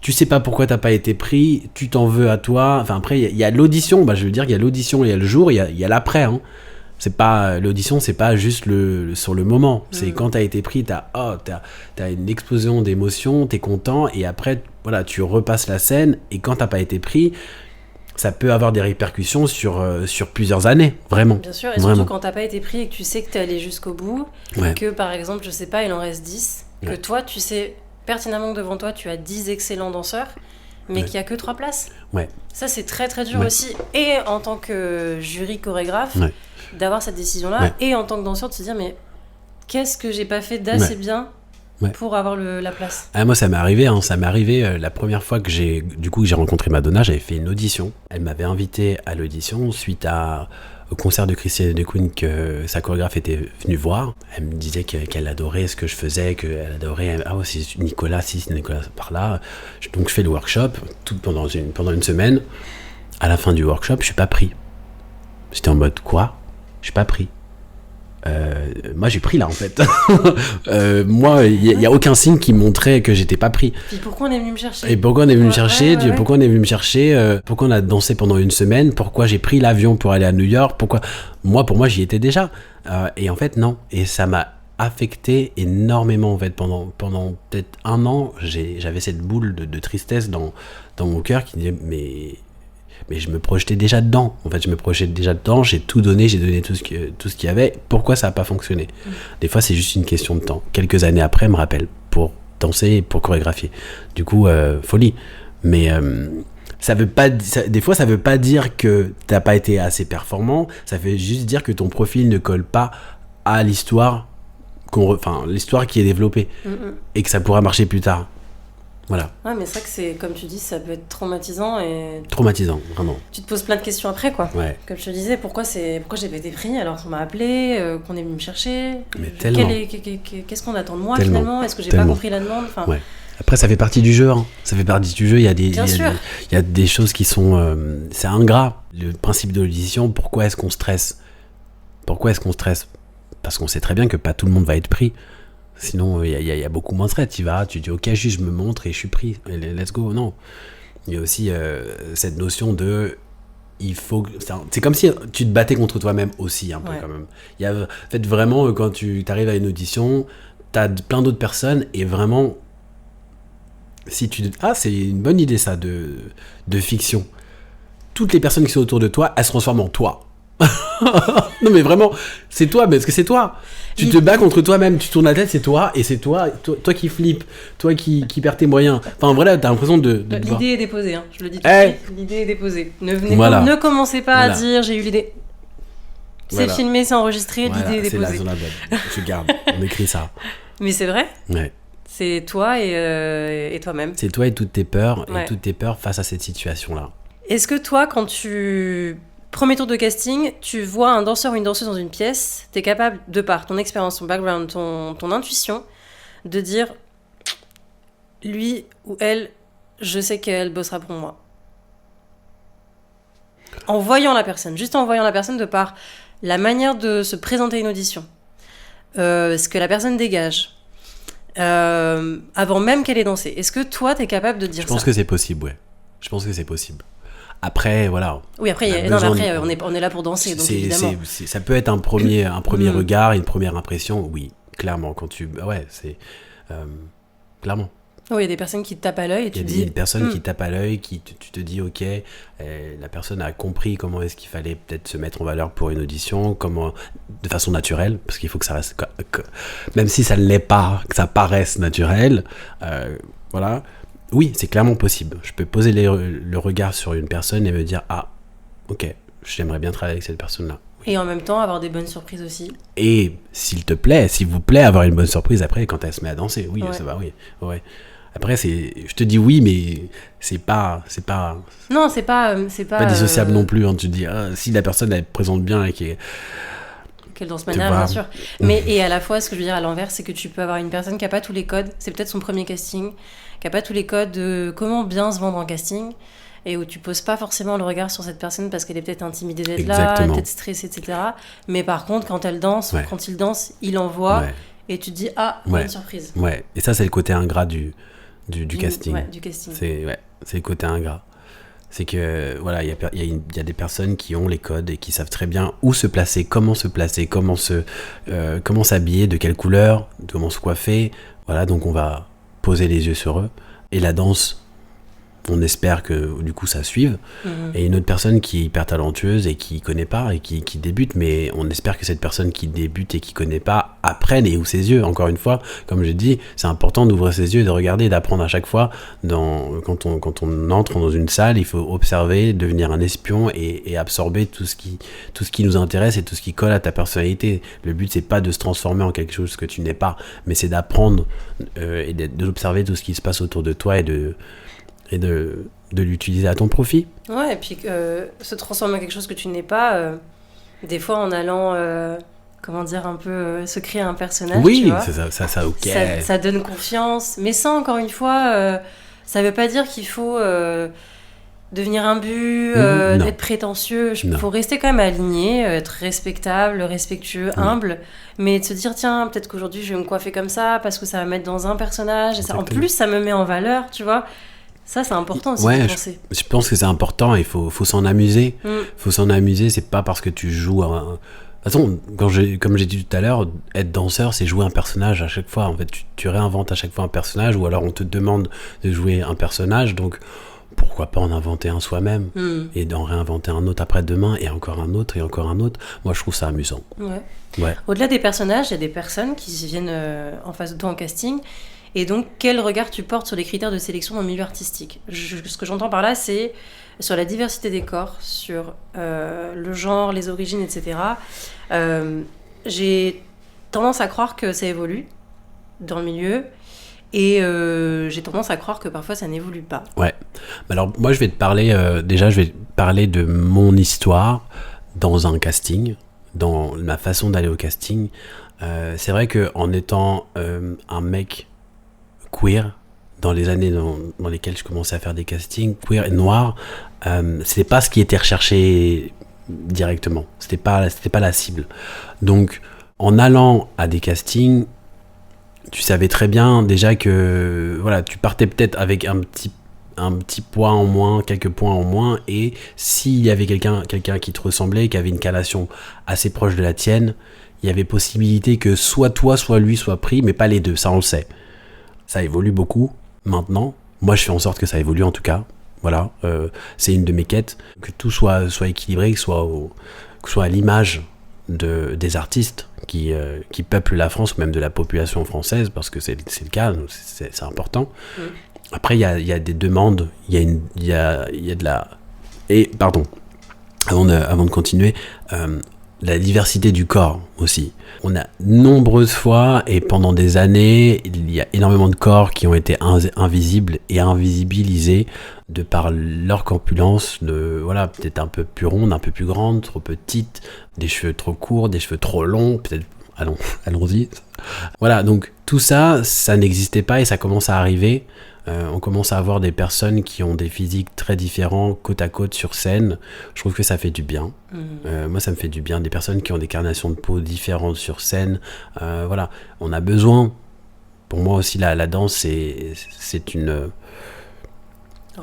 tu sais pas pourquoi t'as pas été pris, tu t'en veux à toi. Enfin après il y a l'audition, je veux dire qu'il y a l'audition, il y a le jour, il y a l'après, hein. C'est pas l'audition, c'est pas juste sur le moment. C'est quand t'as été pris, t'as une explosion d'émotions, t'es content, et après voilà, tu repasses la scène, et quand t'as pas été pris, ça peut avoir des répercussions sur plusieurs années, vraiment. Bien sûr, et surtout quand t'as pas été pris et que tu sais que t'es allé jusqu'au bout, que par exemple, je sais pas, il en reste 10, que toi tu sais pertinemment que devant toi, tu as 10 excellents danseurs, mais qu'il n'y a que 3 places. Ouais. Ça, c'est très très dur aussi. Et en tant que jury chorégraphe, d'avoir cette décision-là, et en tant que danseur, de se dire, mais qu'est-ce que j'ai pas fait d'assez bien pour avoir la place. Moi, ça m'est arrivé. La première fois que j'ai rencontré Madonna, j'avais fait une audition. Elle m'avait invité à l'audition suite au concert de Christine de Queen que sa chorégraphe était venue voir. Elle me disait qu'elle adorait ce que je faisais, qu'elle adorait... Ah ouais, c'est Nicolas par là. Donc je fais le workshop pendant une semaine. À la fin du workshop, je suis pas pris. J'étais en mode, quoi ? Je suis pas pris. Moi j'ai pris là en fait. Moi il y a aucun signe qui montrait que j'étais pas pris. Puis pourquoi on est venu me chercher ? Et pourquoi on est venu me chercher ? Pourquoi on est venu me chercher ? Pourquoi on a dansé pendant une semaine ? Pourquoi j'ai pris l'avion pour aller à New York ? Pourquoi ? Pour moi j'y étais déjà. Et en fait non. Et ça m'a affecté énormément en fait pendant peut-être 1 an. J'avais cette boule de tristesse dans mon cœur qui disait mais je me projetais déjà dedans. En fait, j'ai tout donné, j'ai donné tout ce qu'il y avait. Pourquoi ça n'a pas fonctionné ? Des fois, c'est juste une question de temps. Quelques années après, elle me rappelle pour danser et pour chorégraphier. Du coup, folie. Mais ça veut pas, des fois, ça veut pas dire que t'as pas été assez performant. Ça veut juste dire que ton profil ne colle pas à l'histoire qui est développée et que ça pourra marcher plus tard. Voilà. Ouais, mais c'est vrai que c'est, comme tu dis, ça peut être traumatisant et... Traumatisant, vraiment. Tu te poses plein de questions après, quoi. Ouais. Comme je te disais, pourquoi j'ai pas été pris alors qu'on m'a appelé, qu'on est venu me chercher. Mais tellement. Qu'est-ce qu'on attend de moi, tellement. finalement ? Est-ce que j'ai pas compris la demande ? Ouais. Après, ça fait partie du jeu. Hein. Ça fait partie du jeu. Il y a des choses qui sont... c'est ingrat. Le principe de l'audition, pourquoi est-ce qu'on stresse ? Parce qu'on sait très bien que pas tout le monde va être pris. Sinon, il y a beaucoup moins de stress. Tu vas, tu dis, ok, juste je me montre et je suis pris. Let's go. Non. Il y a aussi cette notion de... C'est comme si tu te battais contre toi-même aussi, un peu quand même. En fait, vraiment, quand tu arrives à une audition, t'as plein d'autres personnes et vraiment... c'est une bonne idée, ça, de fiction. Toutes les personnes qui sont autour de toi, elles se transforment en toi. Non mais vraiment, c'est toi, mais est-ce que c'est toi ? Tu te bats contre toi-même, tu tournes la tête, c'est toi, et c'est toi qui flippes, toi qui perds tes moyens. Enfin voilà, t'as l'impression de l'idée est déposée, hein. Je le dis tout de suite, l'idée est déposée. Ne commencez pas à dire j'ai eu l'idée. C'est filmé, c'est enregistré, l'idée est déposée. C'est la zone je garde, on écrit ça. Mais c'est vrai ? Ouais. C'est toi et toi-même. C'est toi et toutes tes peurs, face à cette situation-là. Est-ce que toi, quand premier tour de casting, tu vois un danseur ou une danseuse dans une pièce, t'es capable, de par ton expérience, ton background, ton intuition, de dire lui ou elle, je sais qu'elle bossera pour moi. En voyant la personne, de par la manière de se présenter à une audition, ce que la personne dégage, avant même qu'elle ait dansé. Est-ce que toi, t'es capable de dire ça ? Je pense que c'est possible, ouais. Je pense que c'est possible. Après, voilà. Oui, après, on est là pour danser, donc évidemment. Ça peut être un premier regard, une première impression, oui, clairement. Quand tu... Ouais, c'est... clairement. Oui, il y a des personnes qui te tapent à l'œil et tu te dis... Il y a des personnes qui tapent à l'œil, tu te dis, ok, la personne a compris comment est-ce qu'il fallait peut-être se mettre en valeur pour une audition, de façon naturelle, parce qu'il faut que ça reste... Même si ça ne l'est pas, que ça paraisse naturel, voilà... Oui, c'est clairement possible. Je peux poser le regard sur une personne et me dire « Ah, ok, j'aimerais bien travailler avec cette personne-là. » Et en même temps, avoir des bonnes surprises aussi. Et s'il vous plaît, avoir une bonne surprise après quand elle se met à danser. Oui, ça va, oui. Ouais. Après, je te dis oui, mais c'est pas... Non, c'est pas dissociable non plus. Hein. Tu te dis, si la personne, elle présente bien et qu'elle danse manière, bien sûr. Mais et à la fois, ce que je veux dire à l'envers, c'est que tu peux avoir une personne qui n'a pas tous les codes. C'est peut-être son premier casting, qui n'a pas tous les codes de comment bien se vendre en casting, et où tu poses pas forcément le regard sur cette personne parce qu'elle est peut-être intimidée d'être là, peut-être stressée, etc. Mais par contre, quand elle danse, ou quand il danse, il envoie, et tu te dis, bonne surprise. Ouais, et ça, c'est le côté ingrat du casting. Ouais, du casting. C'est le côté ingrat. C'est que, voilà, il y a des personnes qui ont les codes et qui savent très bien où se placer, comment s'habiller, de quelle couleur, comment se coiffer. Voilà, donc on va poser les yeux sur eux. Et la danse, on espère que du coup ça suive, et une autre personne qui est hyper talentueuse et qui connaît pas et qui débute, mais on espère que cette personne qui débute et qui connaît pas apprenne et ouvre ses yeux. Encore une fois, comme je dis, c'est important d'ouvrir ses yeux et de regarder et d'apprendre à chaque fois. Quand on entre dans une salle, il faut observer, devenir un espion et absorber tout ce qui nous intéresse et tout ce qui colle à ta personnalité. Le but, c'est pas de se transformer en quelque chose que tu n'es pas, mais c'est d'apprendre et d'observer tout ce qui se passe autour de toi et de l'utiliser à ton profit. Ouais, et puis se transformer en quelque chose que tu n'es pas, des fois en allant, comment dire, un peu se créer un personnage, oui, tu vois. ça, ok. Ça donne confiance, mais ça, encore une fois, ça veut pas dire qu'il faut devenir imbu, être prétentieux. Il faut rester quand même aligné, être respectable, respectueux, humble, mais de se dire, tiens, peut-être qu'aujourd'hui, je vais me coiffer comme ça, parce que ça va me mettre dans un personnage, et ça, en plus, ça me met en valeur, tu vois. Ça, c'est important aussi de penser. Je pense que c'est important, il faut s'en amuser. Faut s'en amuser, c'est pas parce que tu joues De toute façon, comme j'ai dit tout à l'heure, être danseur, c'est jouer un personnage à chaque fois. En fait, tu réinventes à chaque fois un personnage, ou alors on te demande de jouer un personnage, donc pourquoi pas en inventer un soi-même et d'en réinventer un autre après-demain, et encore un autre, et encore un autre. Moi, je trouve ça amusant. Ouais. Au-delà des personnages, il y a des personnes qui viennent en face de toi en casting. Et donc, quel regard tu portes sur les critères de sélection dans le milieu artistique ? Ce que j'entends par là, c'est sur la diversité des corps, sur le genre, les origines, etc. J'ai tendance à croire que ça évolue dans le milieu, et j'ai tendance à croire que parfois ça n'évolue pas. Ouais. Alors, moi, je vais te parler, je vais te parler de mon histoire dans un casting, dans ma façon d'aller au casting. C'est vrai qu'en étant un mec queer, dans les années dans lesquelles je commençais à faire des castings, queer et noir, c'était pas ce qui était recherché directement. C'était pas la cible. Donc, en allant à des castings, tu savais très bien déjà que voilà, tu partais peut-être avec un petit poids en moins, quelques points en moins, et s'il y avait quelqu'un qui te ressemblait, qui avait une calation assez proche de la tienne, il y avait possibilité que soit toi, soit lui soit pris, mais pas les deux, ça on le sait. Ça évolue beaucoup maintenant. Moi, je fais en sorte que ça évolue en tout cas. Voilà, c'est une de mes quêtes, que tout soit équilibré, que soit à l'image des artistes qui peuplent la France, ou même de la population française, parce que c'est le cas, c'est important. Après, il y a des demandes, il y a de la... Et, pardon, avant de continuer, la diversité du corps aussi. On a nombreuses fois, et pendant des années, il y a énormément de corps qui ont été invisibles et invisibilisés de par leur corpulence, voilà, peut-être un peu plus ronde, un peu plus grande, trop petite, des cheveux trop courts, des cheveux trop longs, peut-être, allons-y. Voilà, donc tout ça, ça n'existait pas et ça commence à arriver. On commence à avoir des personnes qui ont des physiques très différents, côte à côte sur scène. Je trouve que ça fait du bien. Moi, ça me fait du bien. Des personnes qui ont des carnations de peau différentes sur scène. Voilà, on a besoin. Pour moi aussi, la danse, c'est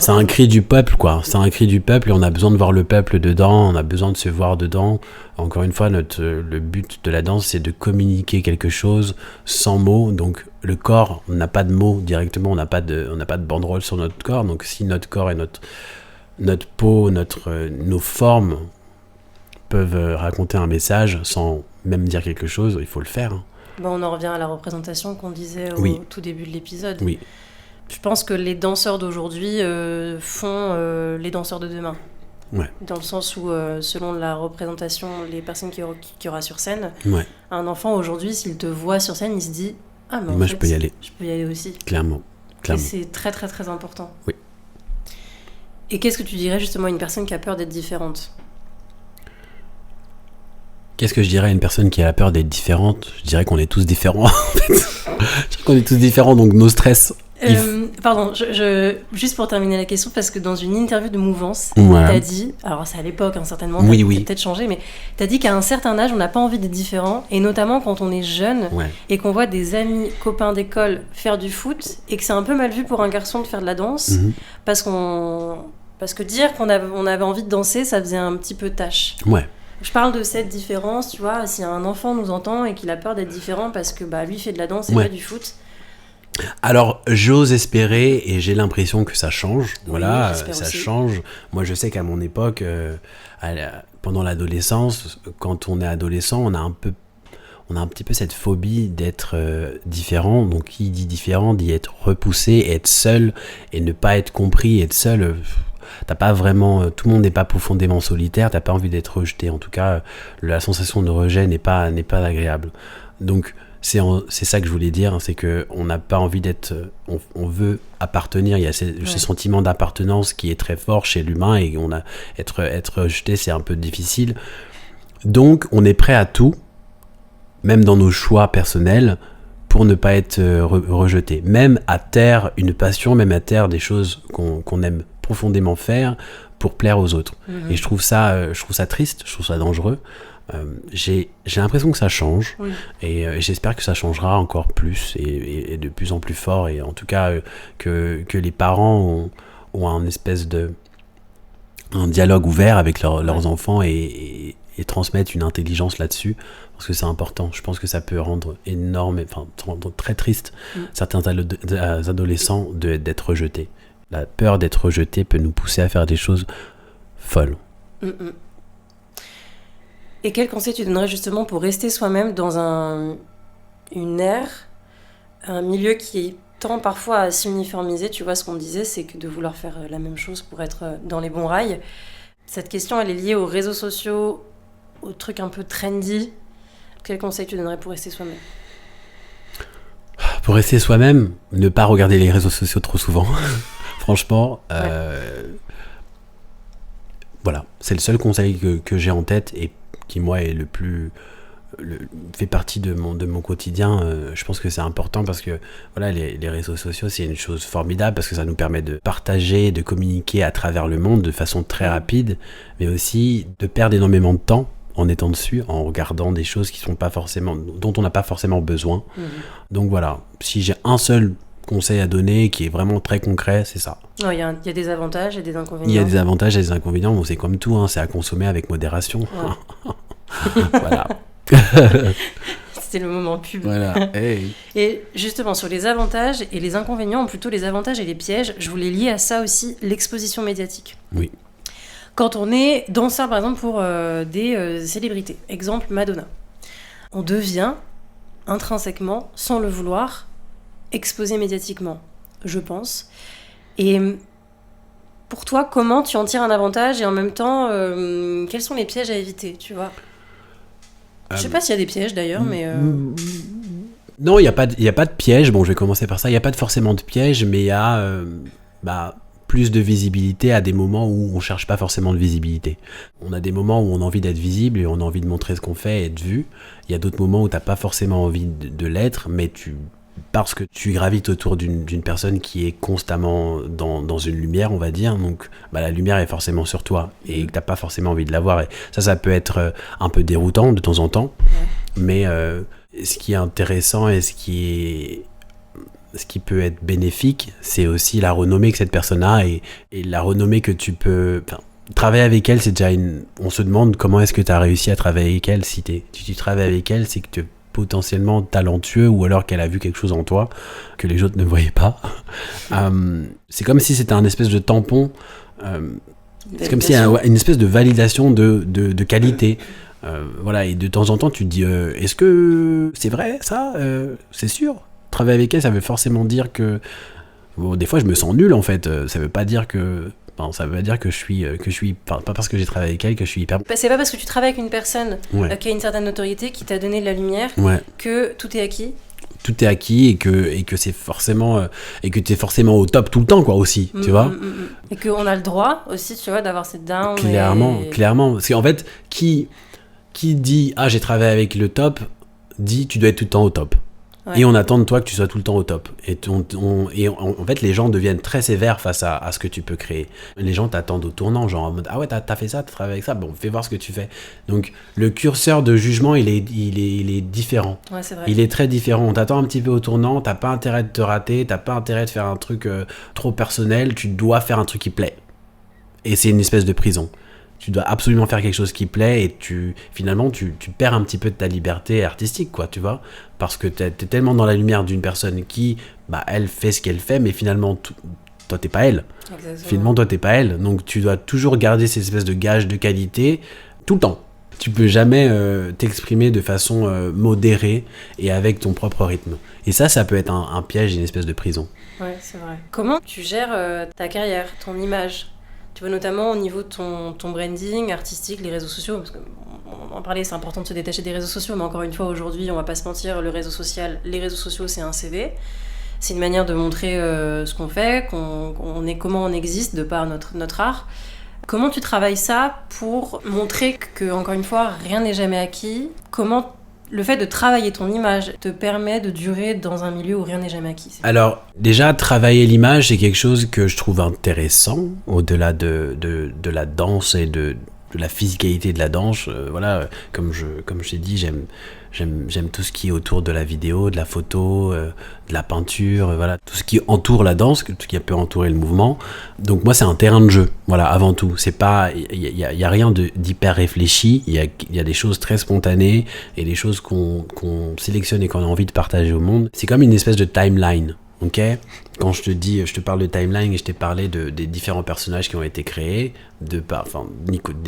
un cri du peuple, quoi. C'est un cri du peuple et on a besoin de voir le peuple dedans, on a besoin de se voir dedans. Encore une fois, le but de la danse, c'est de communiquer quelque chose sans mots. Donc, le corps, on n'a pas de mots directement, on n'a pas de banderole sur notre corps. Donc, si notre corps et notre peau, nos formes peuvent raconter un message sans même dire quelque chose, il faut le faire. On en revient à la représentation qu'on disait au tout début de l'épisode. Oui. Je pense que les danseurs d'aujourd'hui font les danseurs de demain. Ouais. Dans le sens où, selon la représentation, les personnes qu'il y aura sur scène, un enfant aujourd'hui, s'il te voit sur scène, il se dit « Ah, mais en fait, je peux y aller. Je peux y aller aussi. » Clairement. Et c'est très, très, très important. Oui. Et qu'est-ce que tu dirais justement à une personne qui a peur d'être différente ? Qu'est-ce que je dirais à une personne qui a la peur d'être différente ? Je dirais qu'on est tous différents, en fait. Je dirais qu'on est tous différents, donc nos stress... Pardon, juste pour terminer la question, parce que dans une interview de Mouvance, t'as dit, alors c'est à l'époque certainement, t'as peut-être changé, mais t'as dit qu'à un certain âge, on n'a pas envie d'être différent, et notamment quand on est jeune, et qu'on voit des amis, copains d'école faire du foot, et que c'est un peu mal vu pour un garçon de faire de la danse, parce que dire qu'on avait envie de danser, ça faisait un petit peu tâche. Ouais. Je parle de cette différence, tu vois, si un enfant nous entend et qu'il a peur d'être différent parce que lui fait de la danse et pas du foot... Alors, j'ose espérer et j'ai l'impression que ça change. Oui, Voilà, j'espère ça aussi. change. Moi, je sais qu'à mon époque, pendant l'adolescence, quand on est adolescent, on a un petit peu cette phobie d'être différent. Donc, qui dit différent dit être repoussé, être seul et ne pas être compris. Être seul, t'as pas vraiment. Tout le monde n'est pas profondément solitaire. T'as pas envie d'être rejeté. En tout cas, la sensation de rejet n'est pas agréable. Donc, c'est ça que je voulais dire, hein, c'est que on n'a pas envie d'être, on veut appartenir. Il y a ce sentiment d'appartenance qui est très fort chez l'humain et être rejeté, c'est un peu difficile. Donc, on est prêt à tout, même dans nos choix personnels, pour ne pas être rejeté. Même à terre une passion, même à terre des choses qu'on aime profondément faire pour plaire aux autres. Et je trouve ça triste, je trouve ça dangereux. J'ai l'impression que ça change et j'espère que ça changera encore plus et de plus en plus fort, et en tout cas que les parents ont un espèce un dialogue ouvert avec leurs enfants et transmettent une intelligence là-dessus, parce que c'est important. Je pense que ça peut rendre rendre très triste certains adolescents d'être rejetés. La peur d'être rejeté peut nous pousser à faire des choses folles. Et quel conseil tu donnerais justement pour rester soi-même dans une ère, un milieu qui tend parfois à s'uniformiser? Tu vois, ce qu'on disait, c'est que de vouloir faire la même chose pour être dans les bons rails. Cette question, elle est liée aux réseaux sociaux, aux trucs un peu trendy. Quel conseil tu donnerais pour rester soi-même? Pour rester soi-même, ne pas regarder les réseaux sociaux trop souvent. Franchement, voilà, c'est le seul conseil que j'ai en tête et qui, moi, est fait partie de mon quotidien. Je pense que c'est important parce que voilà, les réseaux sociaux, c'est une chose formidable parce que ça nous permet de partager, de communiquer à travers le monde de façon très rapide, mais aussi de perdre énormément de temps en étant dessus, en regardant des choses dont on n'a pas forcément besoin. Donc voilà, si j'ai un seul conseil à donner qui est vraiment très concret, c'est ça. Il y a des avantages et des inconvénients. Il y a des avantages et des inconvénients. Bon, c'est comme tout, hein, c'est à consommer avec modération. Ouais. Voilà. C'était le moment pub. Voilà. Hey. Et justement, sur les avantages et les inconvénients, ou plutôt les avantages et les pièges, je voulais lier à ça aussi l'exposition médiatique. Oui. Quand on est danseur, par exemple, pour des célébrités, exemple Madonna, on devient intrinsèquement, sans le vouloir, exposé médiatiquement, je pense. Et pour toi, comment tu en tires un avantage et en même temps, quels sont les pièges à éviter, tu vois? Je sais pas s'il y a des pièges d'ailleurs, mais... Non, il n'y a pas de piège. Bon, je vais commencer par ça. Il n'y a pas forcément de piège, mais il y a plus de visibilité à des moments où on ne cherche pas forcément de visibilité. On a des moments où on a envie d'être visible et on a envie de montrer ce qu'on fait et être vu. Il y a d'autres moments où tu n'as pas forcément envie de l'être, mais parce que tu gravites autour d'une personne qui est constamment dans une lumière, on va dire, donc la lumière est forcément sur toi et que t'as pas forcément envie de la voir, et ça peut être un peu déroutant de temps en temps, mais ce qui est intéressant et ce qui peut être bénéfique, c'est aussi la renommée que cette personne a et la renommée que tu peux... Travailler avec elle, c'est déjà on se demande comment est-ce que tu as réussi à travailler avec elle. Si tu travailles avec elle, c'est que tu es potentiellement talentueux, ou alors qu'elle a vu quelque chose en toi que les autres ne voyaient pas. C'est comme si c'était un espèce de tampon, c'est comme si une espèce de validation de qualité. Voilà, et de temps en temps tu te dis est-ce que c'est vrai ça, c'est sûr? Travailler avec elle, ça veut forcément dire que des fois je me sens nul en fait. Ça veut pas dire que ça veut dire que je suis pas parce que j'ai travaillé avec elle que je suis hyper... C'est pas parce que tu travailles avec une personne qui a une certaine notoriété, qui t'a donné de la lumière, que tout est acquis. Tout est acquis et que c'est forcément et que t'es forcément au top tout le temps, quoi, aussi, tu vois. Et qu'on a le droit aussi, tu vois, d'avoir cette down. Clairement. Parce qu'en fait, qui dit j'ai travaillé avec le top, dit tu dois être tout le temps au top. Ouais. Et on attend de toi que tu sois tout le temps au top. Et en fait, les gens deviennent très sévères face à ce que tu peux créer. Les gens t'attendent au tournant, genre en mode ah ouais, t'as fait ça, t'as travaillé avec ça, bon, fais voir ce que tu fais. Donc le curseur de jugement, il est différent. Ouais, c'est vrai. Il est très différent. On t'attend un petit peu au tournant, t'as pas intérêt de te rater, t'as pas intérêt de faire un truc trop personnel, tu dois faire un truc qui plaît. Et c'est une espèce de prison. Tu dois absolument faire quelque chose qui plaît et finalement, tu perds un petit peu de ta liberté artistique, quoi, tu vois. Parce que t'es tellement dans la lumière d'une personne qui, elle fait ce qu'elle fait, mais finalement, toi, t'es pas elle. Exactement. Finalement, toi, t'es pas elle. Donc, tu dois toujours garder ces espèces de gages de qualité tout le temps. Tu peux jamais t'exprimer de façon modérée et avec ton propre rythme. Et ça peut être un piège, une espèce de prison. Ouais, c'est vrai. Comment tu gères ta carrière, ton image ? Tu vois, notamment au niveau de ton branding artistique, les réseaux sociaux, parce qu'on en parlait, c'est important de se détacher des réseaux sociaux, mais encore une fois, aujourd'hui, on va pas se mentir, les réseaux sociaux, c'est un CV. C'est une manière de montrer ce qu'on fait, comment on existe de par notre art. Comment tu travailles ça pour montrer que, encore une fois, rien n'est jamais acquis ? Comment le fait de travailler ton image te permet de durer dans un milieu où rien n'est jamais acquis ? Alors, déjà, travailler l'image, c'est quelque chose que je trouve intéressant, au-delà de la danse et de la physicalité de la danse. Voilà, comme je t'ai dit, j'aime tout ce qui est autour de la vidéo, de la photo, de la peinture, voilà, tout ce qui entoure la danse, tout ce qui peut entourer le mouvement. Donc moi, c'est un terrain de jeu, voilà, avant tout. C'est pas, il y a rien d'hyper réfléchi. Il y a des choses très spontanées et des choses qu'on sélectionne et qu'on a envie de partager au monde. C'est comme une espèce de timeline. Ok, quand je te parle de timeline et je t'ai parlé des différents personnages qui ont été créés, des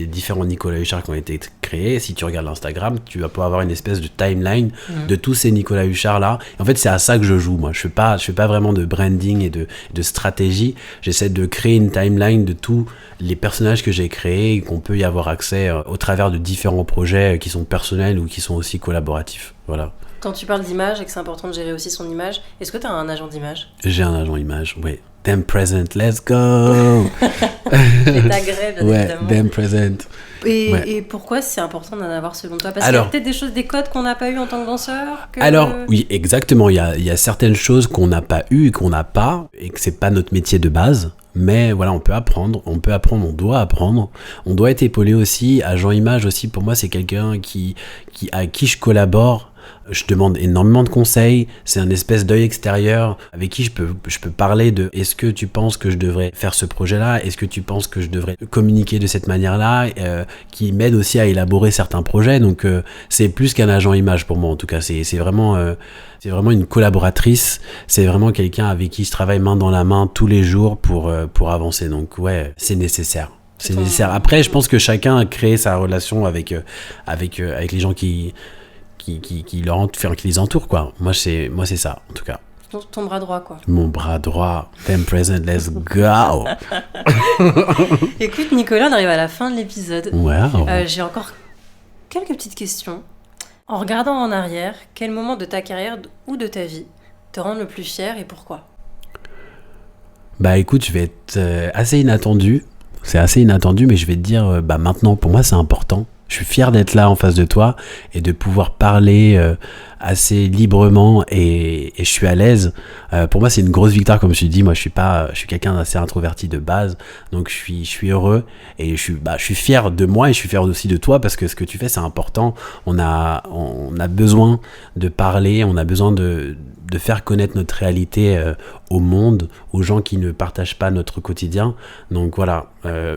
différents Nicolas Huchard qui ont été créés, si tu regardes l'Instagram, tu vas pouvoir avoir une espèce de timeline de tous ces Nicolas Huchard là. En fait, c'est à ça que je joue, moi. Je fais pas vraiment de branding et de stratégie. J'essaie de créer une timeline de tous les personnages que j'ai créés et qu'on peut y avoir accès au travers de différents projets qui sont personnels ou qui sont aussi collaboratifs. Voilà. Quand tu parles d'image et que c'est important de gérer aussi son image, est-ce que tu as un agent d'image ? J'ai un agent image, oui. Damn present, let's go. C'est agréable, bien ouais, évidemment. damn present. Et pourquoi c'est important d'en avoir selon toi ? Parce qu'il y a peut-être des codes qu'on n'a pas eu en tant que danseur Alors, oui, exactement. Il y a certaines choses qu'on n'a pas eues et qu'on n'a pas, et que c'est pas notre métier de base. Mais voilà, on peut apprendre, on doit apprendre. On doit être épaulé aussi. Agent image aussi, pour moi, c'est quelqu'un à qui je collabore. Je demande énormément de conseils, c'est un espèce d'œil extérieur avec qui je peux parler de est-ce que tu penses que je devrais faire ce projet-là, est-ce que tu penses que je devrais communiquer de cette manière-là, qui m'aide aussi à élaborer certains projets. Donc c'est plus qu'un agent image pour moi en tout cas, c'est vraiment une collaboratrice, c'est vraiment quelqu'un avec qui je travaille main dans la main tous les jours pour avancer. Donc ouais, c'est nécessaire. C'est nécessaire. Après, je pense que chacun a créé sa relation avec les gens qui les entourent, quoi. Moi c'est ça, en tout cas. Ton bras droit, quoi. Mon bras droit. Damn present, let's go. Écoute, Nicolas, on arrive à la fin de l'épisode. Wow. J'ai encore quelques petites questions. En regardant en arrière, quel moment de ta carrière ou de ta vie te rend le plus fier et pourquoi ? Bah écoute, je vais être assez inattendu. C'est assez inattendu, mais je vais te dire, maintenant, pour moi, c'est important. Je suis fier d'être là en face de toi et de pouvoir parler assez librement et je suis à l'aise. Pour moi, c'est une grosse victoire, comme je te dis. Moi, je suis quelqu'un d'assez introverti de base, donc je suis heureux et je suis fier de moi et je suis fier aussi de toi parce que ce que tu fais, c'est important. On a besoin de parler, on a besoin de faire connaître notre réalité au monde, aux gens qui ne partagent pas notre quotidien. Donc voilà,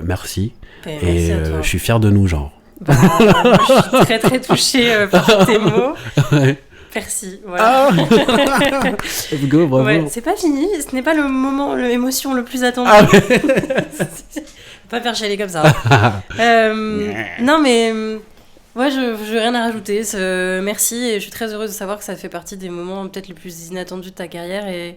merci. Merci à toi. Je suis fier de nous, genre. Je suis très très touchée par tes mots. Ouais. Merci. Voilà. Let's go, bravo. Ouais, c'est pas fini, ce n'est pas le moment, l'émotion le plus attendue. Pas faire chialer comme ça. Non mais ouais, je n'ai rien à rajouter. Merci et je suis très heureuse de savoir que ça fait partie des moments peut-être les plus inattendus de ta carrière et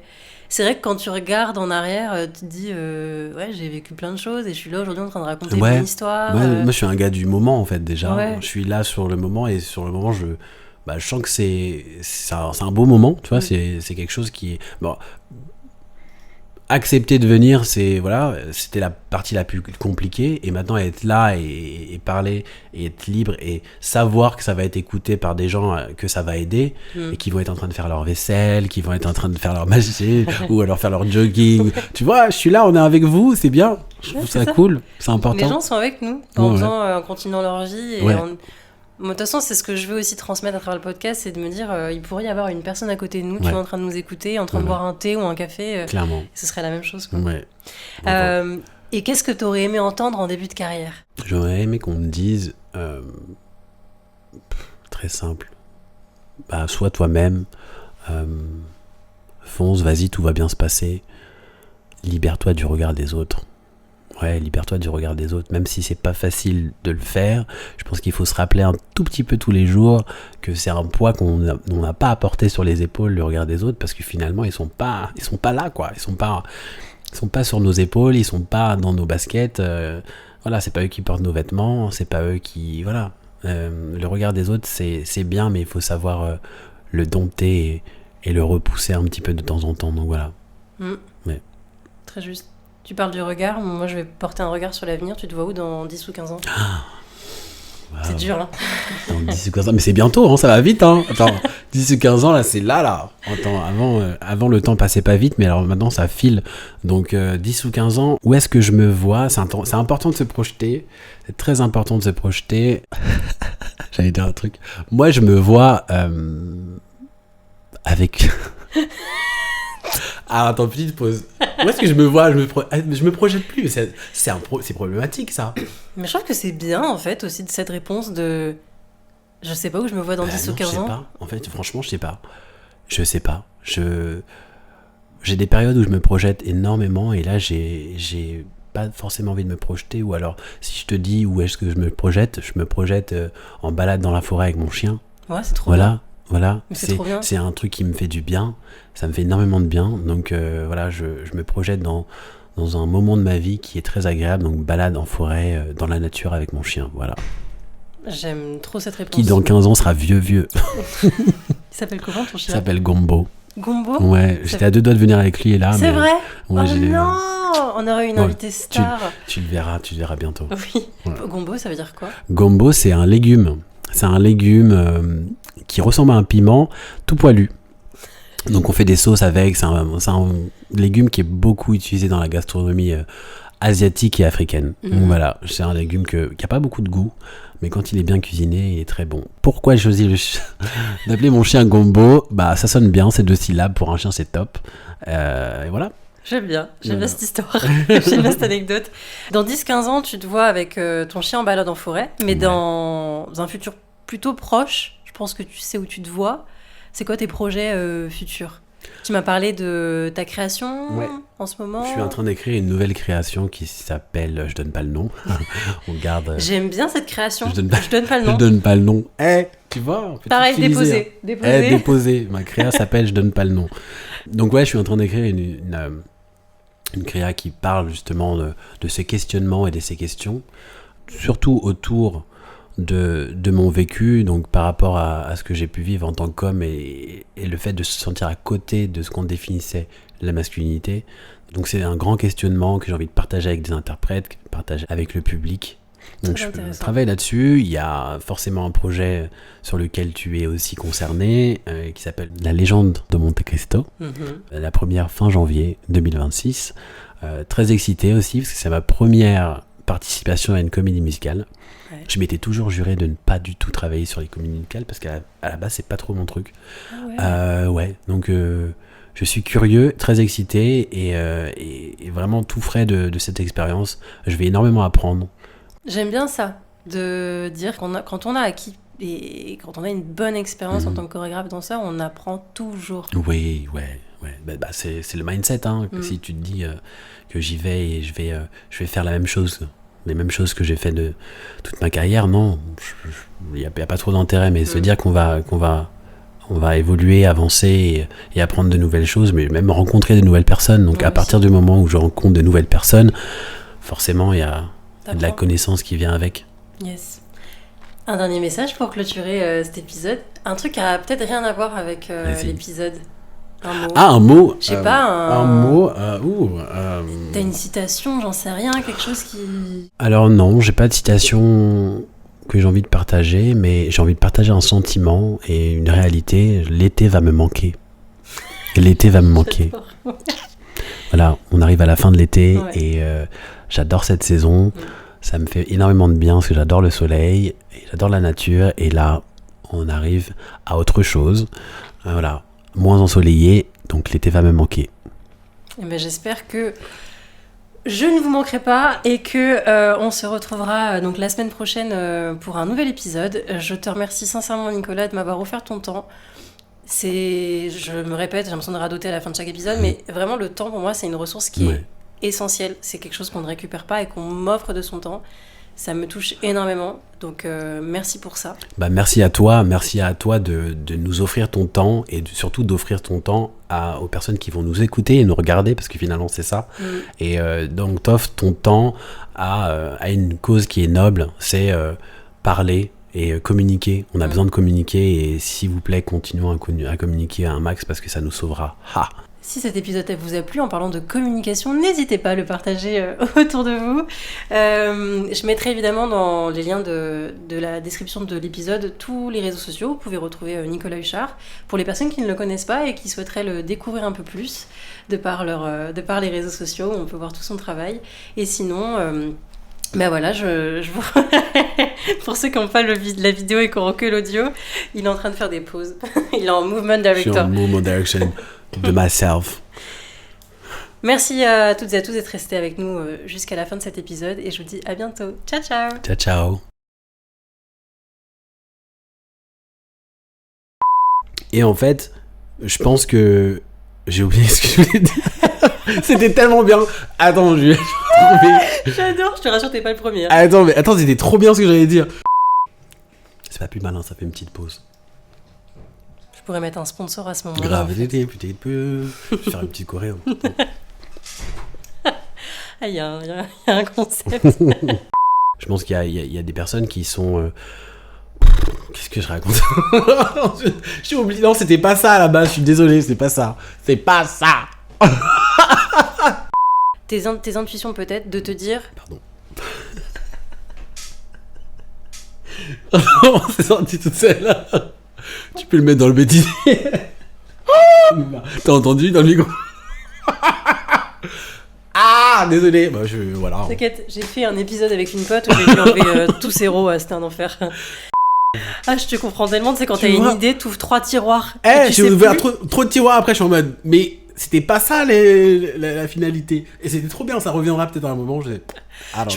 c'est vrai que quand tu regardes en arrière, tu te dis ouais, j'ai vécu plein de choses et je suis là aujourd'hui en train de raconter mon histoire. Ouais, moi je suis un gars du moment en fait déjà. Ouais. Je suis là sur le moment et sur le moment je sens que c'est un beau moment, tu vois, c'est quelque chose qui est bon. Accepter de venir, c'était la partie la plus compliquée et maintenant être là et parler et être libre et savoir que ça va être écouté par des gens que ça va aider et qui vont être en train de faire leur vaisselle, qui vont être en train de faire leur magie ou alors faire leur jogging. Tu vois, je suis là, on est avec vous, c'est bien. Je trouve ça cool, c'est important. Les gens sont avec nous en continuant leur vie et de toute façon, c'est ce que je veux aussi transmettre à travers le podcast, c'est de me dire, il pourrait y avoir une personne à côté de nous, tu vois, en train de nous écouter, en train de boire un thé ou un café. Clairement. Ce serait la même chose, quoi. Ouais. Et qu'est-ce que tu aurais aimé entendre en début de carrière ? J'aurais aimé qu'on me dise, très simple, sois toi-même, fonce, vas-y, tout va bien se passer, libère-toi du regard des autres. Ouais, libère-toi du regard des autres, même si c'est pas facile de le faire. Je pense qu'il faut se rappeler un tout petit peu tous les jours que c'est un poids qu'on n'a pas à porter sur les épaules, le regard des autres, parce que finalement ils sont pas là, quoi. Ils sont pas sur nos épaules, ils sont pas dans nos baskets. Voilà, c'est pas eux qui portent nos vêtements, c'est pas eux qui, voilà. Le regard des autres, c'est bien, mais il faut savoir le dompter et le repousser un petit peu de temps en temps. Donc voilà. Ouais. Très juste. Tu parles du regard, moi je vais porter un regard sur l'avenir. Tu te vois où dans 10 ou 15 ans? Wow. C'est dur, là. Dans 10 ou 15 ans, mais c'est bientôt, hein, ça va vite. Hein. Attends, 10 ou 15 ans, là, c'est là. Attends, avant, le temps passait pas vite, mais alors maintenant, ça file. Donc, 10 ou 15 ans, où est-ce que je me vois? C'est important de se projeter. C'est très important de se projeter. J'allais dire un truc. Moi, je me vois avec... Ah, attends, petite pause. Où est-ce que je me vois? Je me projette plus. C'est problématique, ça. Mais je trouve que c'est bien, en fait, aussi de cette réponse de... Je sais pas où je me vois dans 10 ou 15 ans. Je sais pas. En fait, franchement, je sais pas. Je sais pas. J'ai des périodes où je me projette énormément et là, j'ai pas forcément envie de me projeter. Ou alors, si je te dis où est-ce que je me projette en balade dans la forêt avec mon chien. Ouais, c'est trop bien. Voilà, c'est un truc qui me fait du bien, ça me fait énormément de bien, donc voilà, je me projette dans un moment de ma vie qui est très agréable, donc balade en forêt, dans la nature avec mon chien, voilà. J'aime trop cette réponse. Qui dans 15 ans sera vieux. Il s'appelle comment ton chien? Il s'appelle Gombo. Gombo? Ouais, j'étais à 2 doigts de venir avec lui et là. C'est vrai? Ouais, oh non, on aurait une invitée star. Tu le verras bientôt. Oui. Ouais. Gombo, ça veut dire quoi? Gombo, c'est un légume. C'est un légume qui ressemble à un piment, tout poilu. Donc on fait des sauces avec, c'est un légume qui est beaucoup utilisé dans la gastronomie asiatique et africaine. Donc voilà, c'est un légume qui n'a pas beaucoup de goût, mais quand il est bien cuisiné, il est très bon. Pourquoi j'ai choisi d'appeler mon chien Gombo? Ça sonne bien, c'est 2 syllabes, pour un chien c'est top. Et voilà. J'aime bien cette histoire, j'aime bien cette anecdote. Dans 10-15 ans, tu te vois avec ton chien en balade en forêt, mais dans un futur plutôt proche, je pense que tu sais où tu te vois. C'est quoi tes projets futurs? Tu m'as parlé de ta création en ce moment. Je suis en train d'écrire une nouvelle création qui s'appelle... Je donne pas le nom. On garde... J'aime bien cette création. Je donne pas le nom. Je donne pas le nom. Tu vois, pareil, déposer. Ma créa s'appelle Je donne pas le nom. Donc ouais, je suis en train d'écrire une créa qui parle justement de ces questionnements et de ces questions, surtout autour de mon vécu, donc par rapport à ce que j'ai pu vivre en tant qu'homme et le fait de se sentir à côté de ce qu'on définissait la masculinité. Donc c'est un grand questionnement que j'ai envie de partager avec des interprètes, partager avec le public. Donc je travaille là-dessus. Il y a forcément un projet sur lequel tu es aussi concerné, qui s'appelle La légende de Monte Cristo. La première fin janvier 2026. Très excité aussi parce que c'est ma première participation à une comédie musicale. Ouais. Je m'étais toujours juré de ne pas du tout travailler sur les comédies musicales parce qu'à la base c'est pas trop mon truc. Donc je suis curieux, très excité et vraiment tout frais de cette expérience. Je vais énormément apprendre. J'aime bien ça, de dire quand on a acquis et quand on a une bonne expérience en tant que chorégraphe danseur, on apprend toujours. Oui. C'est le mindset. Si tu te dis que j'y vais et je vais faire la même chose, les mêmes choses que j'ai fait de toute ma carrière, non, il n'y a pas trop d'intérêt. Mais se dire qu'on va évoluer, avancer et apprendre de nouvelles choses, mais même rencontrer de nouvelles personnes. Donc à partir du moment où je rencontre de nouvelles personnes, forcément il y a de la connaissance qui vient avec. Yes. Un dernier message pour clôturer cet épisode. Un truc qui a peut-être rien à voir avec l'épisode. Un mot. Ah, un mot. Je sais pas. Un mot. T'as une citation, j'en sais rien, quelque chose qui... Alors non, j'ai pas de citation que j'ai envie de partager, mais j'ai envie de partager un sentiment et une réalité. L'été va me manquer. L'été va me manquer. Voilà, on arrive à la fin de l'été et j'adore cette saison. Ça me fait énormément de bien parce que j'adore le soleil et j'adore la nature. Et là, on arrive à autre chose. Voilà, moins ensoleillé, donc l'été va me manquer. Et ben j'espère que je ne vous manquerai pas et que on se retrouvera donc la semaine prochaine pour un nouvel épisode. Je te remercie sincèrement Nicolas de m'avoir offert ton temps. Je me répète, j'ai l'impression de radoter à la fin de chaque épisode, mais vraiment le temps pour moi c'est une ressource qui est essentielle. C'est quelque chose qu'on ne récupère pas et qu'on m'offre de son temps. Ça me touche énormément, donc merci pour ça. Merci à toi de nous offrir ton temps et surtout d'offrir ton temps aux personnes qui vont nous écouter et nous regarder, parce que finalement c'est ça. Et donc t'offres ton temps à une cause qui est noble, c'est parler et communiquer. On a besoin de communiquer et s'il vous plaît, continuons à communiquer un max parce que ça nous sauvera. Ha! Si cet épisode vous a plu en parlant de communication, n'hésitez pas à le partager autour de vous. Je mettrai évidemment dans les liens de la description de l'épisode tous les réseaux sociaux. Vous pouvez retrouver Nicolas Huchard. Pour les personnes qui ne le connaissent pas et qui souhaiteraient le découvrir un peu plus de par les réseaux sociaux, on peut voir tout son travail. Et sinon... Ben voilà, pour ceux qui n'ont pas la vidéo et qui n'auront que l'audio, il est en train de faire des pauses. Il est en movement director. Je suis en movement direction de myself. Merci à toutes et à tous d'être restés avec nous jusqu'à la fin de cet épisode et je vous dis à bientôt. Ciao, ciao. Ciao, ciao. Et en fait, je pense que j'ai oublié ce que je voulais dire. C'était tellement bien. Attends, J'adore, je te rassure, t'es pas le premier. Attends, c'était trop bien ce que j'allais dire. C'est pas plus malin, ça fait une petite pause. Je pourrais mettre un sponsor à ce moment-là. Grave, c'était peut-être peu. Je vais faire une petite choré. Ah, il y a un concept. Je pense qu'il y a des personnes qui sont... Qu'est-ce que je raconte? J'ai oublié. Non, c'était pas ça à la base. Je suis désolé, c'est pas ça. C'est pas ça. Tes intuitions peut-être de te dire... Pardon. On s'est sorti toute seule. Tu peux le mettre dans le bêtisier. T'as entendu dans le micro? Ah, désolé. Bah, voilà. T'inquiète, j'ai fait un épisode avec une pote où j'ai dû enlever tous ses rots. C'était un enfer. Ah, je te comprends tellement. C'est quand t'as une idée, t'ouvres 3 tiroirs. J'ai ouvert trop de tiroirs après. Je suis en mode, mais c'était pas ça la finalité. Et c'était trop bien. Ça reviendra peut-être à un moment. Je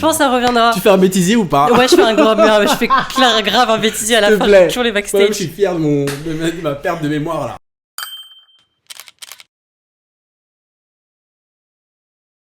pense que ça reviendra. Tu fais un bêtisier ou pas? Ouais, je fais grave un bêtisier à la fin. Toujours les backstage. Je suis fier de ma perte de mémoire là.